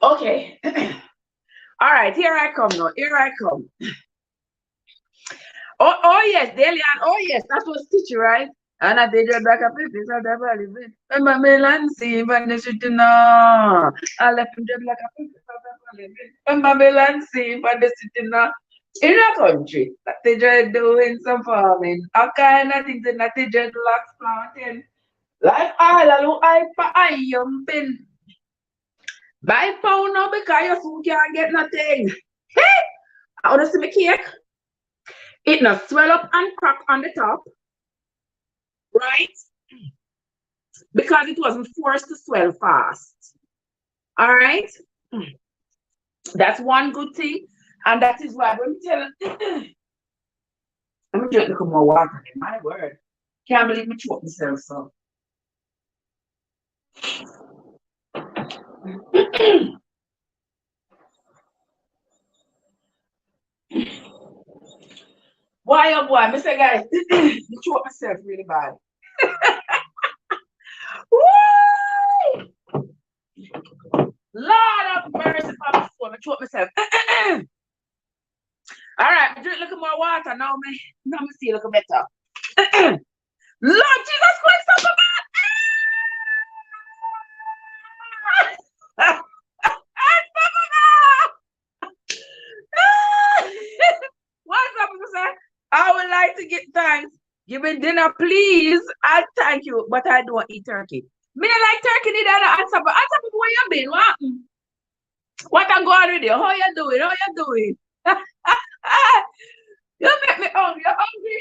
A: Okay. All right, here I come now. Here I come. Oh yes, Delian. Oh yes, that was teacher, right? And I did your back up this and that valley. And my melancy, but the shit no. I left him just like a and my melancy, but the city no. In a country, that they just doing some farming. All kind of things that they just like planting. Like all I am pin. Buy pound now because you can't get nothing. Hey! I want to see my cake. It not swell up and crack on the top, right? Because it wasn't forced to swell fast. All right? That's one good thing. And that is why when we tell I'm drink a little more water. My word. Can't believe me choke myself so. Why oh boy, I say guys, I choke myself really bad. Woo! Lord of mercy, Papa, I choke myself. All right, I drink a little more water now. Me see a little better. Lord Jesus Christ, stop about. What's up, sir? I would like to get thanks. Give me dinner, please. I thank you, but I don't eat turkey. Me not like turkey, need I answer. But answer me where you been? What I'm going with you? How you doing? How you doing? You make me hungry. You're hungry.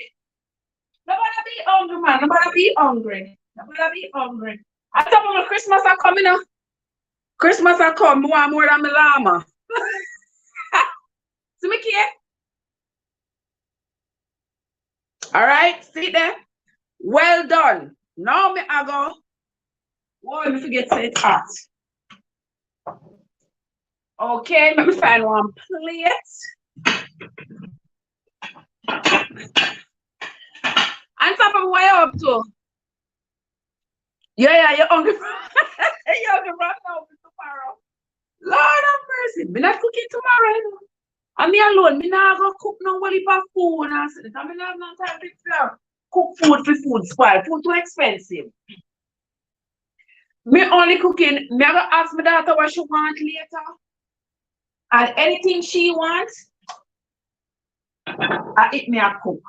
A: Nobody be hungry, man. Nobody be hungry. Nobody be hungry. I thought my Christmas are coming up. Christmas are coming more than my llama. See me here? All right, see there? Well done. Now me I go. Whoa, me forget to say it hot. Okay, let me find one plate. And top of what you up to? Yeah, you're hungry. You're hungry right now for tomorrow. Lord have mercy. Me not cooking tomorrow, you know. And me alone, me not go cook no wally for food. And I said, I mean, I have no time to cook food for food spoil. Food too expensive. Me only cooking, me I go ask my daughter what she want later. And anything she wants, I eat me a cook.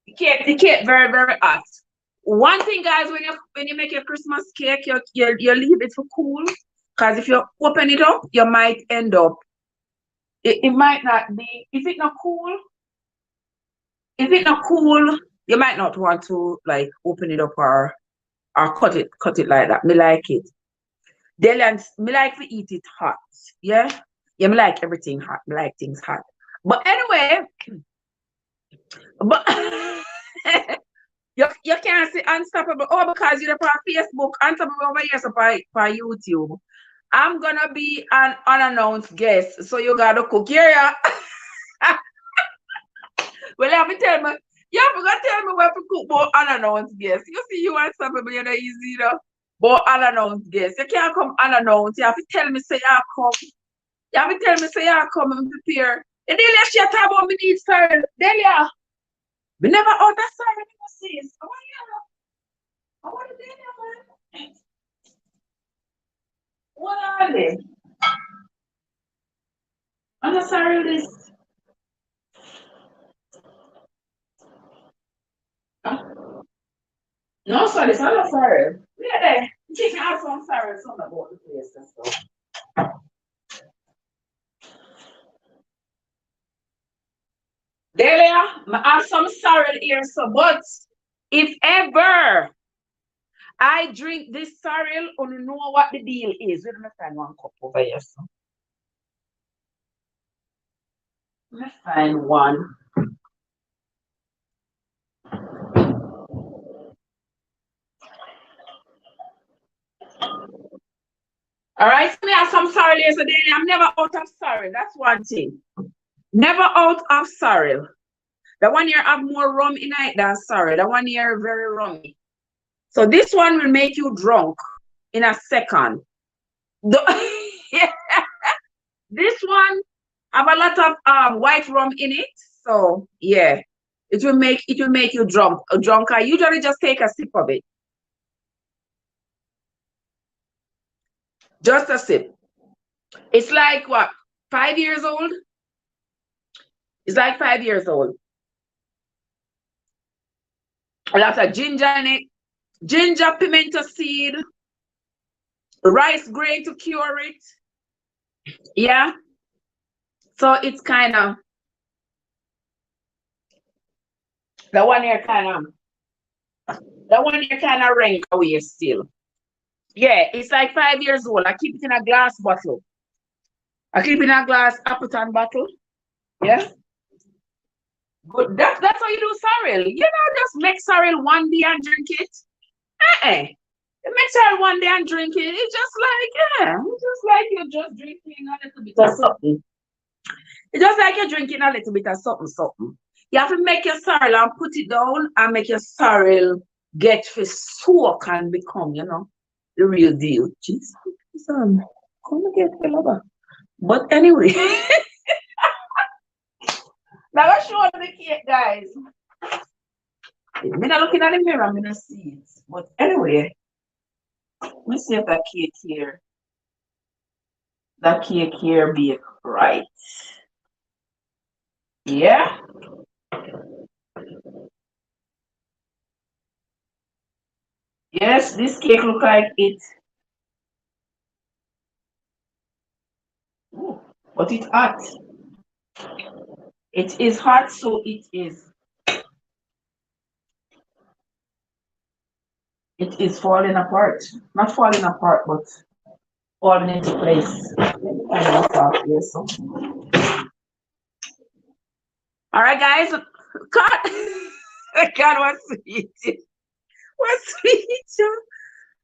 A: The cake very, very hot. One thing, guys, when you make your Christmas cake, you leave it for cool. Because if you open it up, you might end up. It might not be. If it's not cool, you might not want to like open it up or cut it like that. Me like it. Me like to eat it hot. Yeah? Yeah, me like everything hot. Me like things hot. But anyway, but you can't see Unstoppable. Oh, because you're on Facebook, Unstoppable over here, so for YouTube. I'm gonna be an unannounced guest, so you gotta cook here. Yeah? Well, let me tell me, you forgot to tell me where to cook but unannounced guests. You see, you Unstoppable, you're not easy, you know. But unannounced guests, you can't come unannounced. You have to tell me, say you come. You have to tell me, say you come and prepare. And Delia, she talk about me need sir. Delia, we never out of sorry, sis. Oh, yeah. What are they doing? What are they? I'm not sorry this. No, sorry, it's not sorry. Yeah, there. You can have some sorry, some about the place and stuff. Delia, I have some sorrel here, so but if ever I drink this sorrel, you know what the deal is. Let me find one cup over here. So. Let me find one. All right, so me have some sorrel here, so Delia, I'm never out of sorrel. That's one thing. Never out of sorrel. The one here have more rum in it than sorrel. The one here very rummy. So this one will make you drunk in a second. This one have a lot of white rum in it. So yeah, it will make you drunk. I usually just take a sip of it. Just a sip. It's like what? 5 years old? It's like 5 years old. A lot of ginger in it. Ginger, pimento seed, rice grain to cure it. Yeah. So it's kind of the one here kind of rank away still. Yeah, it's like 5 years old. I keep it in a glass bottle. I keep it in a glass Appleton bottle. Yeah. Good. That's how you do sorrel. You know, just make sorrel one day and drink it. You make sorrel one day and drink it. It's just like you're just drinking a little bit of something. It's just like you're drinking a little bit of something. You have to make your sorrel and put it down and make your sorrel get to soak and become, the real deal. Jesus, come and get the lover. But anyway, now let's show the cake, guys. I'm not looking at the mirror, I'm gonna see it. But anyway, let me see if that cake here be right. Yeah. Yes, this cake look like it. Ooh, but it's hot. It is hot, so it is falling apart. Not falling apart, but falling into place. All right, guys. Cut. God, what sweet. What sweet.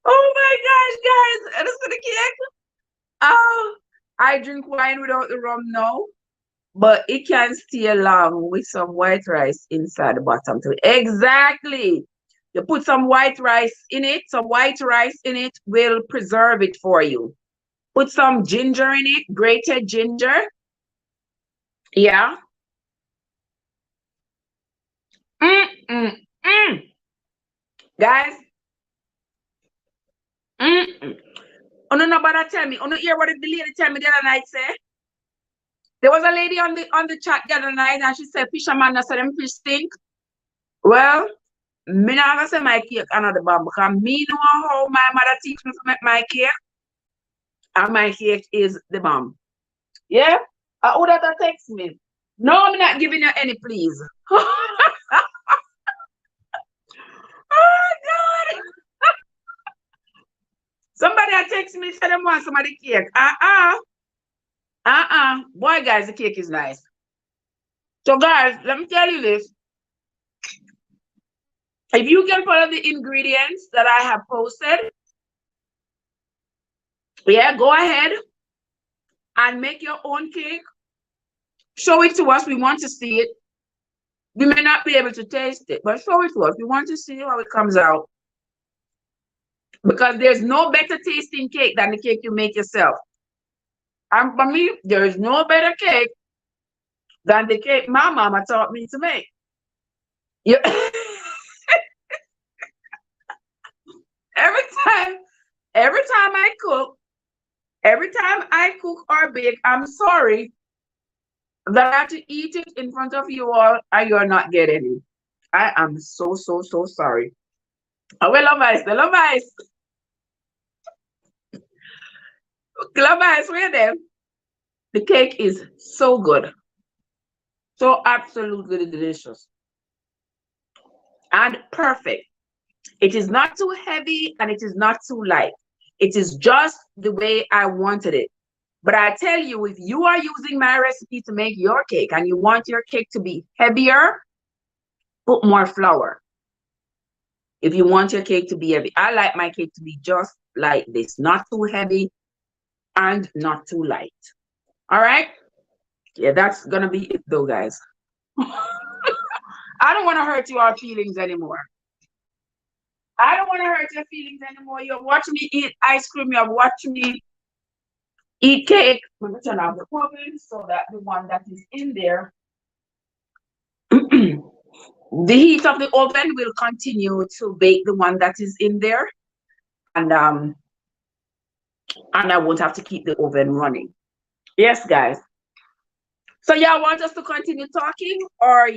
A: Oh my gosh, guys. Listen to the cake. Oh, I drink wine without the rum now, but it can stay long with some white rice inside the bottom too. Exactly. You put some white rice in it. Some white rice in it will preserve it for you. Put some ginger in it, grated ginger. Yeah. Guys. Oh, no, nobody tell me. Oh, no, hear what the lady tell me the other night, say? There was a lady on the chat the other night, and she said, fisherman, I said, them fish stink. Well, me not gonna say my cake another bomb, because me know how my mother teach me to make my cake, and my cake is the bomb. Yeah? Who that text me? No, I'm not giving you any, please. Oh, God. Somebody text me, said them want some of the cake. Boy, guys, the cake is nice. So, guys, let me tell you this. If you can follow the ingredients that I have posted, yeah, go ahead and make your own cake. Show it to us. We want to see it. We may not be able to taste it, but show it to us. We want to see how it comes out. Because there's no better tasting cake than the cake you make yourself. And for me, there is no better cake than the cake my mama taught me to make. Yeah. cook, every time I cook or bake, I'm sorry that I have to eat it in front of you all and you're not getting it. I am so, so, so sorry. Oh, well, love ice, the love ice. Love ice, where them? The cake is so good. So absolutely delicious. And perfect. It is not too heavy and it is not too light. It is just the way I wanted it. But I tell you, if you are using my recipe to make your cake and you want your cake to be heavier, put more flour. If you want your cake to be heavy, I like my cake to be just like this, not too heavy and not too light. All right? Yeah, that's going to be it though, guys. I don't want to hurt your feelings anymore. I don't want to hurt your feelings anymore. You're watching me eat ice cream. You're watching me eat cake. Let me turn off the oven so that the one that is in there, the heat of the oven will continue to bake the one that is in there. And I won't have to keep the oven running. Yes, guys. So y'all want us to continue talking, or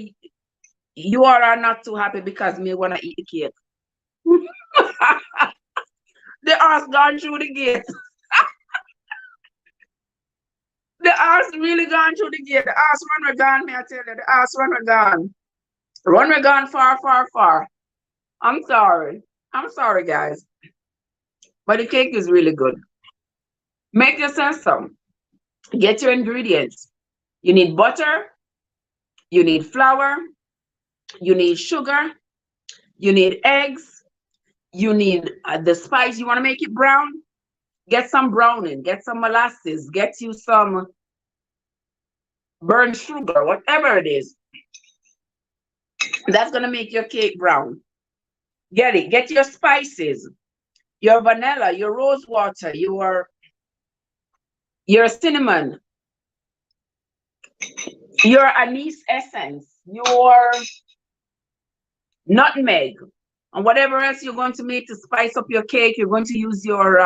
A: you all are not too happy because me want to eat the cake? The ass gone through the gate. The ass really gone through the gate. The ass run we gone, me I tell you. The ass run we gone. Run we gone far, far, far. I'm sorry. I'm sorry, guys. But the cake is really good. Make yourself some. Get your ingredients. You need butter. You need flour. You need sugar. You need eggs. You need the spice. You want to make it brown? Get some browning. Get some molasses. Get you some burnt sugar, whatever it is. That's going to make your cake brown. Get it. Get your spices. Your vanilla, your rose water, your cinnamon, your anise essence, your nutmeg, and whatever else you're going to make to spice up your cake. You're going to use your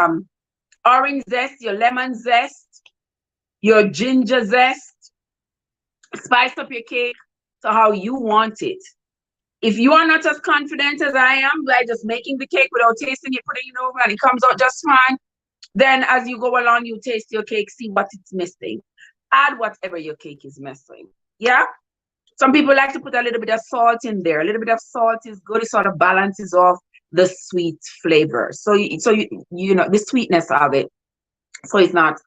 A: orange zest, your lemon zest, your ginger zest. Spice up your cake to how you want it. If you are not as confident as I am by just making the cake without tasting it, putting it over, and it comes out just fine, then as you go along, you taste your cake, see what it's missing. Add whatever your cake is missing. Yeah? Some people like to put a little bit of salt in there. A little bit of salt is good. It sort of balances off the sweet flavor. So you know, the sweetness of it. So it's not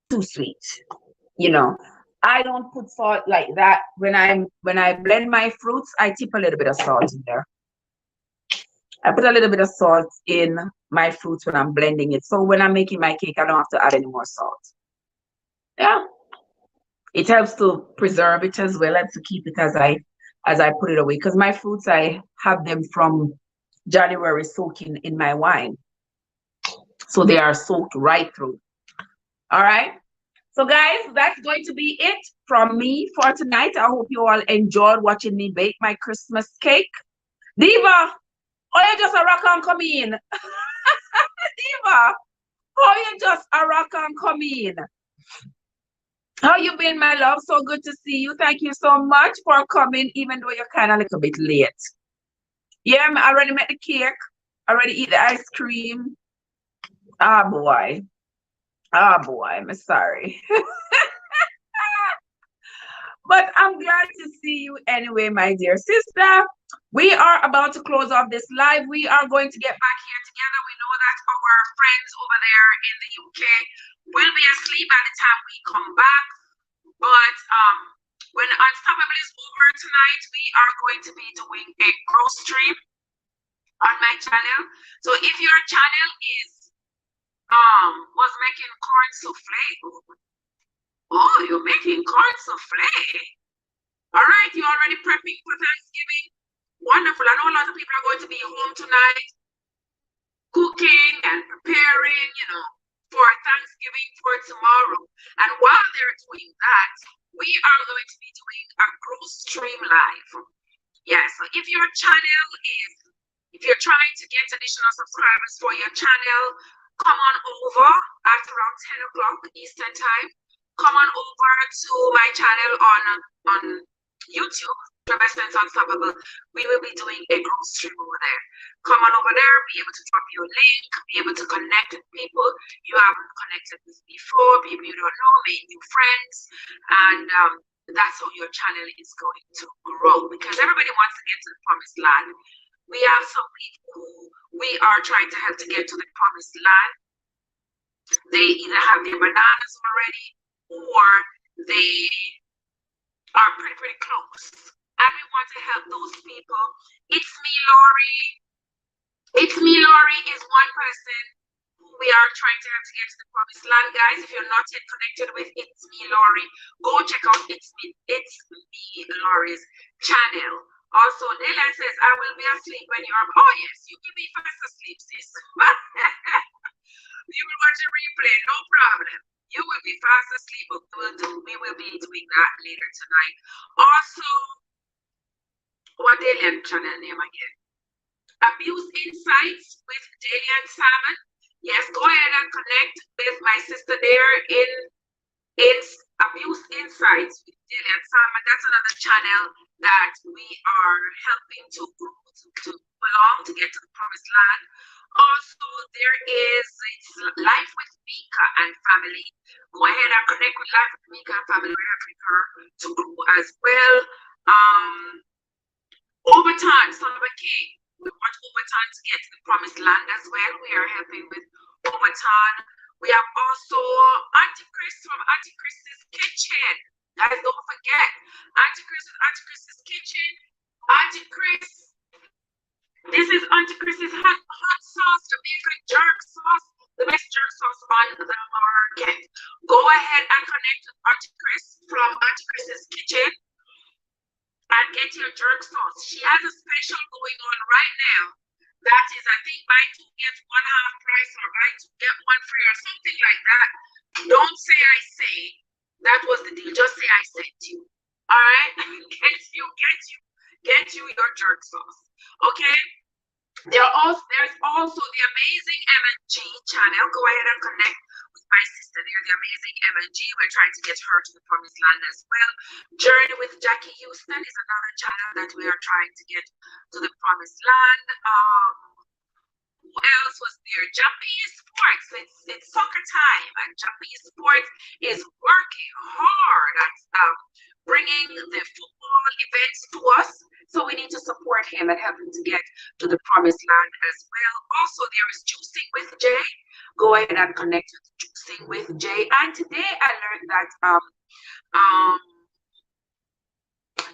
A: too sweet, you know. I don't put salt like that. When I blend my fruits, I tip a little bit of salt in there. I put a little bit of salt in my fruits when I'm blending it. So when I'm making my cake, I don't have to add any more salt. Yeah. It helps to preserve it as well and to keep it as I put it away. Because my fruits, I have them from January soaking in my wine. So they are soaked right through. All right. So guys, that's going to be it from me for tonight. I hope you all enjoyed watching me bake my Christmas cake. Diva, oh, you just a rock and come in. Diva, oh, you just a rock and come in. How you been, my love? So good to see you. Thank you so much for coming, even though you're kind of a little bit late. Yeah, I already made the cake. Already eat the ice cream. Ah, boy. Ah, boy. I'm sorry. But I'm glad to see you anyway, my dear sister. We are about to close off this live. We are going to get back here together. We know that our friends over there in the UK will be asleep by the time we come back. But when Unstoppable is over tonight, we are going to be doing a growth stream on my channel. So if your channel is was making corn souffle, oh, you're making corn souffle. All right, you're already prepping for Thanksgiving. Wonderful. I know a lot of people are going to be home tonight, cooking and preparing, you know, for Thanksgiving for tomorrow. And while they're doing that, we are going to be doing a growth stream live. Yeah, so if your channel is, if you're trying to get additional subscribers for your channel, come on over at around 10 o'clock Eastern time. Come on over to my channel on YouTube, Trevessence Unstoppable. We will be doing a group stream over there. Come on over there, be able to drop your link, be able to connect with people you haven't connected with before, people you don't know, make new friends, and that's how your channel is going to grow, because everybody wants to get to the promised land. We have some people who we are trying to help to get to the promised land. They either have their bananas already or they are pretty close. And we want to help those people. It's me, Lori. It's me, Lori is one person who we are trying to help to get to the promised land, guys. If you're not yet connected with It's Me, Lori, go check out It's Me, Lori's channel. Also, Daylight says, I will be asleep when you're, oh yes, you will be fast asleep, sis. You will watch a replay, no problem. You will be fast asleep, but we will be doing that later tonight. Also, what Dalian channel name again? Abuse Insights with Dalian Salmon. Yes, go ahead and connect with my sister there in Abuse Insights with Dalian Salmon. That's another channel that we are helping to grow, to belong, to get to the promised land. Also, there is Life with Mika and Family. Go ahead and connect with Life with Mika and Family. We're helping her to grow as well. Overtime, Son of a King. We want Overtime to get to the promised land as well. We are helping with Overtime. We have also Auntie Chris from Auntie Chris's Kitchen. Guys, don't forget, Auntie Chris with Auntie Chris's Kitchen. Auntie Chris, this is Auntie Chris's hot sauce, Jamaican jerk sauce, the best jerk sauce on the market. Go ahead and connect with Auntie Chris from Auntie Chris's Kitchen and get your jerk sauce. She has a special going on right now. That is, I think, buy two get one half price, or buy two get one free, or something like that. Don't say I say. That was the deal. Just say I sent you. All right? Get you your jerk sauce. Okay? There's also the Amazing M&G channel. Go ahead and connect with my sister there, the Amazing M&G. We're trying to get her to the promised land as well. Journey with Jackie Houston is another channel that we are trying to get to the promised land. Who else was there? Jumpy Sports. It's soccer time, and Jumpy Sports is working hard at bringing the football events to us. So we need to support him and help him to get to the promised land as well. Also, there is Juicing with Jay. Go ahead and connect with Juicing with Jay. And today I learned that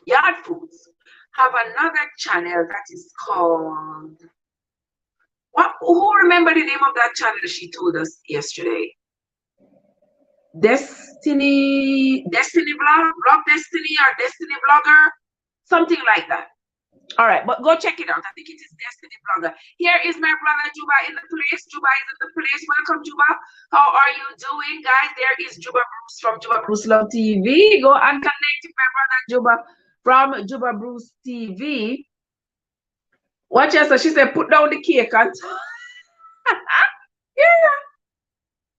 A: Yard Foods have another channel that is called, who remember the name of that channel she told us yesterday? Destiny Blog Destiny, or Destiny Blogger, something like that. All right, but go check it out. I think it is Destiny Blogger. Here is my brother Juba in the place. Juba is in the place. Welcome, Juba. How are you doing, guys? There is Juba Bruce from Juba Bruce Love TV. Go and connect with my brother Juba from Juba Bruce TV. Watch us. So she said, put down the cake. And yeah.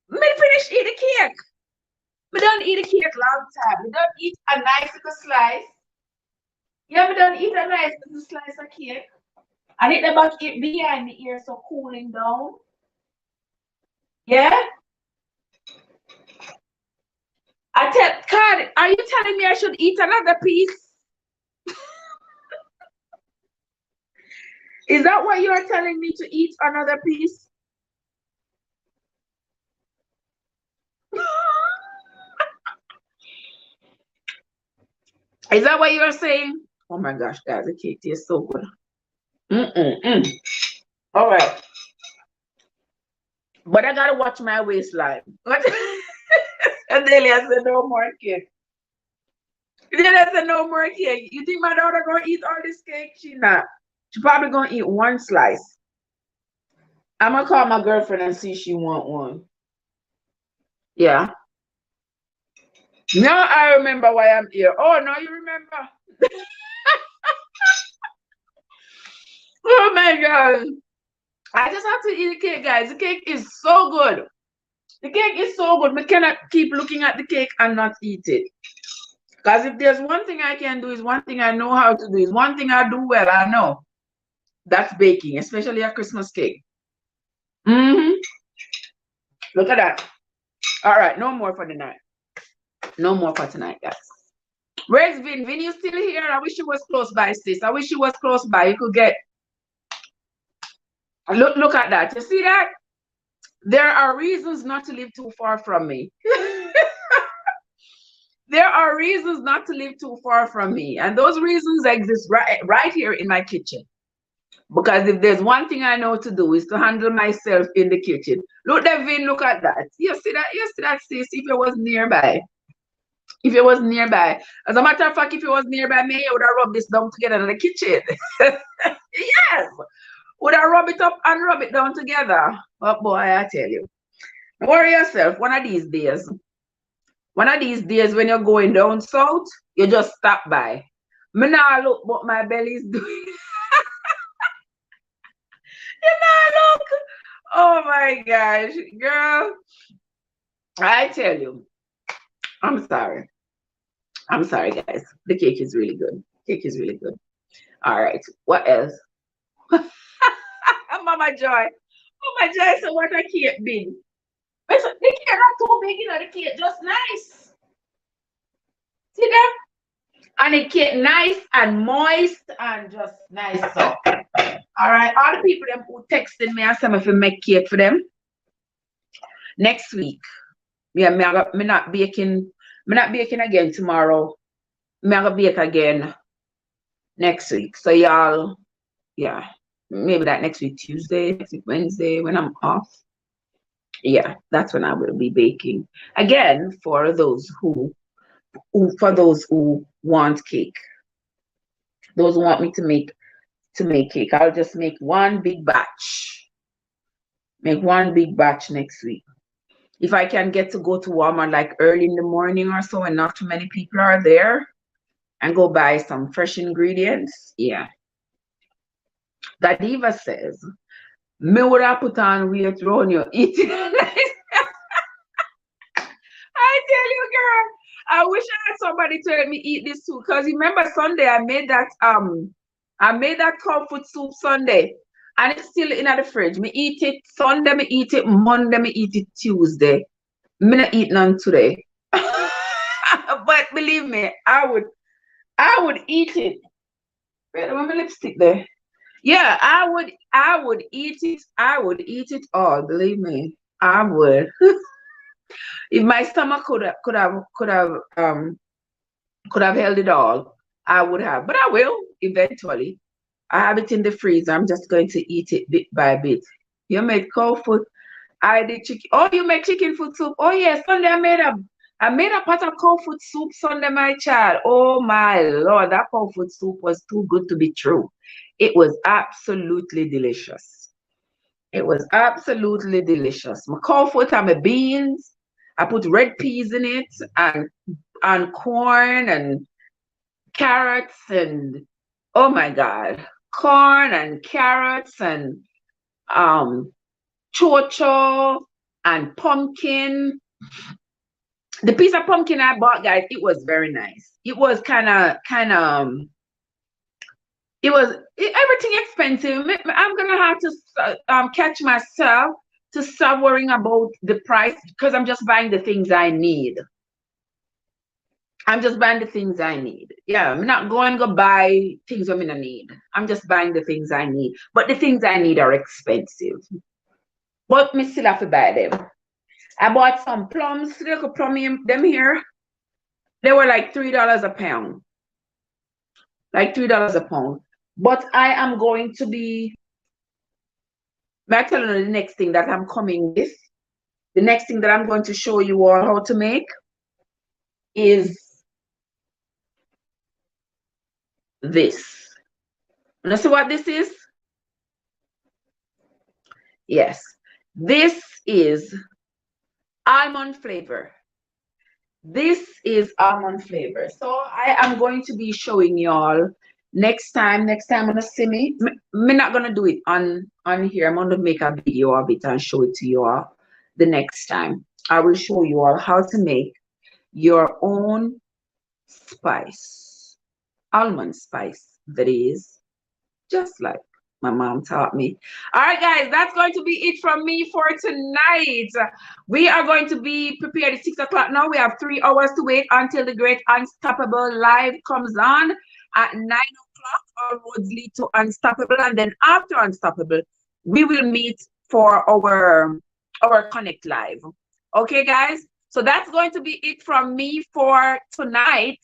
A: Me finish eat the cake. We don't eat the cake long time. We don't eat a nice little slice. Yeah, we don't eat a nice little slice of cake. And it about it behind the ear, so cooling down. Yeah? Cardi, are you telling me I should eat another piece? Is that what you are telling me, to eat another piece? Is that what you are saying? Oh my gosh, guys, the cake tastes so good. All right. But I gotta watch my waistline. And Delia said no more cake. Delia said no more cake. You think my daughter gonna eat all this cake? She not. She probably gonna eat one slice. I'm gonna call my girlfriend and see if she want one. Yeah. Now I remember why I'm here. Oh, now you remember. Oh my God. I just have to eat the cake, guys. The cake is so good. The cake is so good. I cannot keep looking at the cake and not eat it. Because if there's one thing I can do, is one thing I know how to do, is one thing I do well, I know. That's baking, especially a Christmas cake. Mm-hmm. Look at that. All right, no more for the night. No more for tonight, guys. Where's Vin? Vin, you still here? I wish you was close by, sis. I wish you was close by. You could get... Look at that. You see that? There are reasons not to live too far from me. There are reasons not to live too far from me. And those reasons exist right here in my kitchen. Because if there's one thing I know to do is to handle myself in the kitchen. Look, Devin, look at that. You see that? You see that, sis? If it was nearby. If it was nearby. As a matter of fact, if it was nearby me, I would have rubbed this down together in the kitchen. Yes. Would I rub it up and rub it down together? But boy, I tell you. Don't worry yourself. One of these days when you're going down south, you just stop by. Me now look what my belly is doing. You know, look. Oh my gosh, girl. I tell you. I'm sorry. I'm sorry, guys. The cake is really good. Cake is really good. All right. What else? Mama Joy. Mama Joy, so what a cake big. The cake not too big, you know, the cake just nice. See that? And the cake nice and moist and just nice. So, all right. All the people them who texted me and said if you make cake for them next week. Yeah, me not baking again tomorrow. Me gonna bake again next week. So y'all, yeah, maybe that next week Tuesday, next week Wednesday when I'm off. Yeah, that's when I will be baking again for those who want cake. Those who want me to make cake. I'll just make one big batch. Make one big batch next week. If I can get to go to Walmart like early in the morning or so and not too many people are there and go buy some fresh ingredients, yeah. Gadiva says, me would have put on weight around you eating. I tell you, girl, I wish I had somebody to let me eat this too. Because remember Sunday, I made that cow foot soup Sunday. And it's still in the fridge. Me eat it Sunday, me eat it Monday, me eat it Tuesday. Me not eat none today. But believe me, I would eat it. Wait, where's my lipstick there? Yeah, I would eat it. I would eat it all. Believe me, I would. If my stomach could have held it all, I would have. But I will eventually. I have it in the freezer. I'm just going to eat it bit by bit. You made cow foot. I did chicken. Oh, you make chicken foot soup. Oh yes, Sunday I made a pot of cow foot soup Sunday, my child. Oh my Lord, that cow foot soup was too good to be true. It was absolutely delicious. It was absolutely delicious. My cow foot and my beans. I put red peas in it and corn and carrots and oh my God, corn and carrots and chocho and pumpkin. The piece of pumpkin I bought, guys, it was very nice. It was everything expensive. I'm gonna have to catch myself to stop worrying about the price because I'm just buying the things I need. I'm just buying the things I need. Yeah, I'm not going to buy things I'm gonna need. I'm just buying the things I need. But the things I need are expensive. But me still have to buy them. I bought some plums, little plum them here. They were like $3 a pound. Like $3 a pound. But I am going to be, I'm telling you the next thing that I'm coming with. The next thing that I'm going to show you all how to make is this. You see what this is? Yes. This is almond flavor. This is almond flavor. So I am going to be showing y'all Next time I'm gonna see me. Me not gonna do it on here. I'm gonna make a video of it and show it to you all the next time. I will show you all how to make your own spice, almond spice, that is, just like my mom taught me. All right, guys, that's going to be it from me for tonight. We are going to be prepared at 6 o'clock now. We have 3 hours to wait until the Great Unstoppable Live comes on at 9 o'clock. All roads lead to Unstoppable. And then after Unstoppable, we will meet for our Connect Live. Okay, guys? So that's going to be it from me for tonight.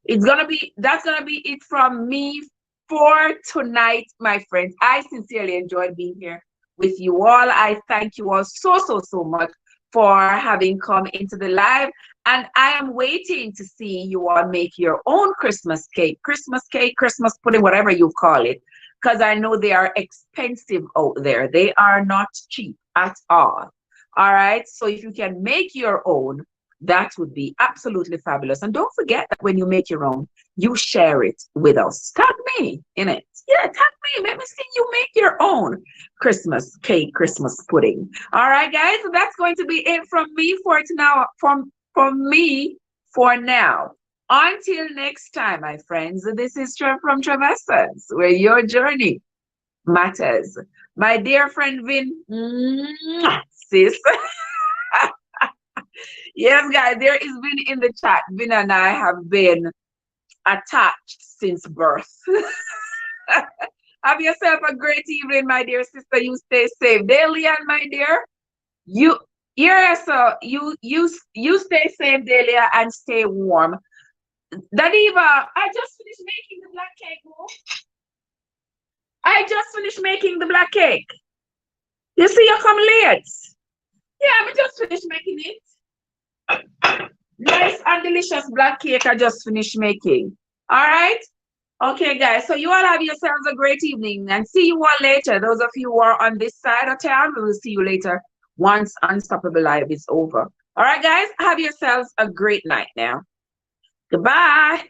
A: That's gonna be it from me for tonight, my friends. I sincerely enjoyed being here with you all. I thank you all so much for having come into the live. And I am waiting to see you all make your own Christmas cake, Christmas pudding, whatever you call it. Because I know they are expensive out there. They are not cheap at all. All right. So if you can make your own, that would be absolutely fabulous. And don't forget that when you make your own, you share it with us. Tag me in it. Yeah, tag me. Let me see you make your own Christmas cake, Christmas pudding. All right, guys. So that's going to be it from me for now. From me for now. Until next time, my friends. This is Trev from Trevessence, where your journey matters. My dear friend Vin, sis. Yes, guys, there is Vin in the chat. Vin and I have been attached since birth. Have yourself a great evening, my dear sister. You stay safe. Delian, my dear, you stay safe, Delia, and stay warm. Dadiva, I just finished making the black cake, bro. I just finished making the black cake. You see, you come late. Yeah, I just finished making it. Nice and delicious black cake I just finished making. All right. Okay, guys. So you all have yourselves a great evening and see you all later. Those of you who are on this side of town, we will see you later once Unstoppable Live is over. All right, guys. Have yourselves a great night now. Goodbye.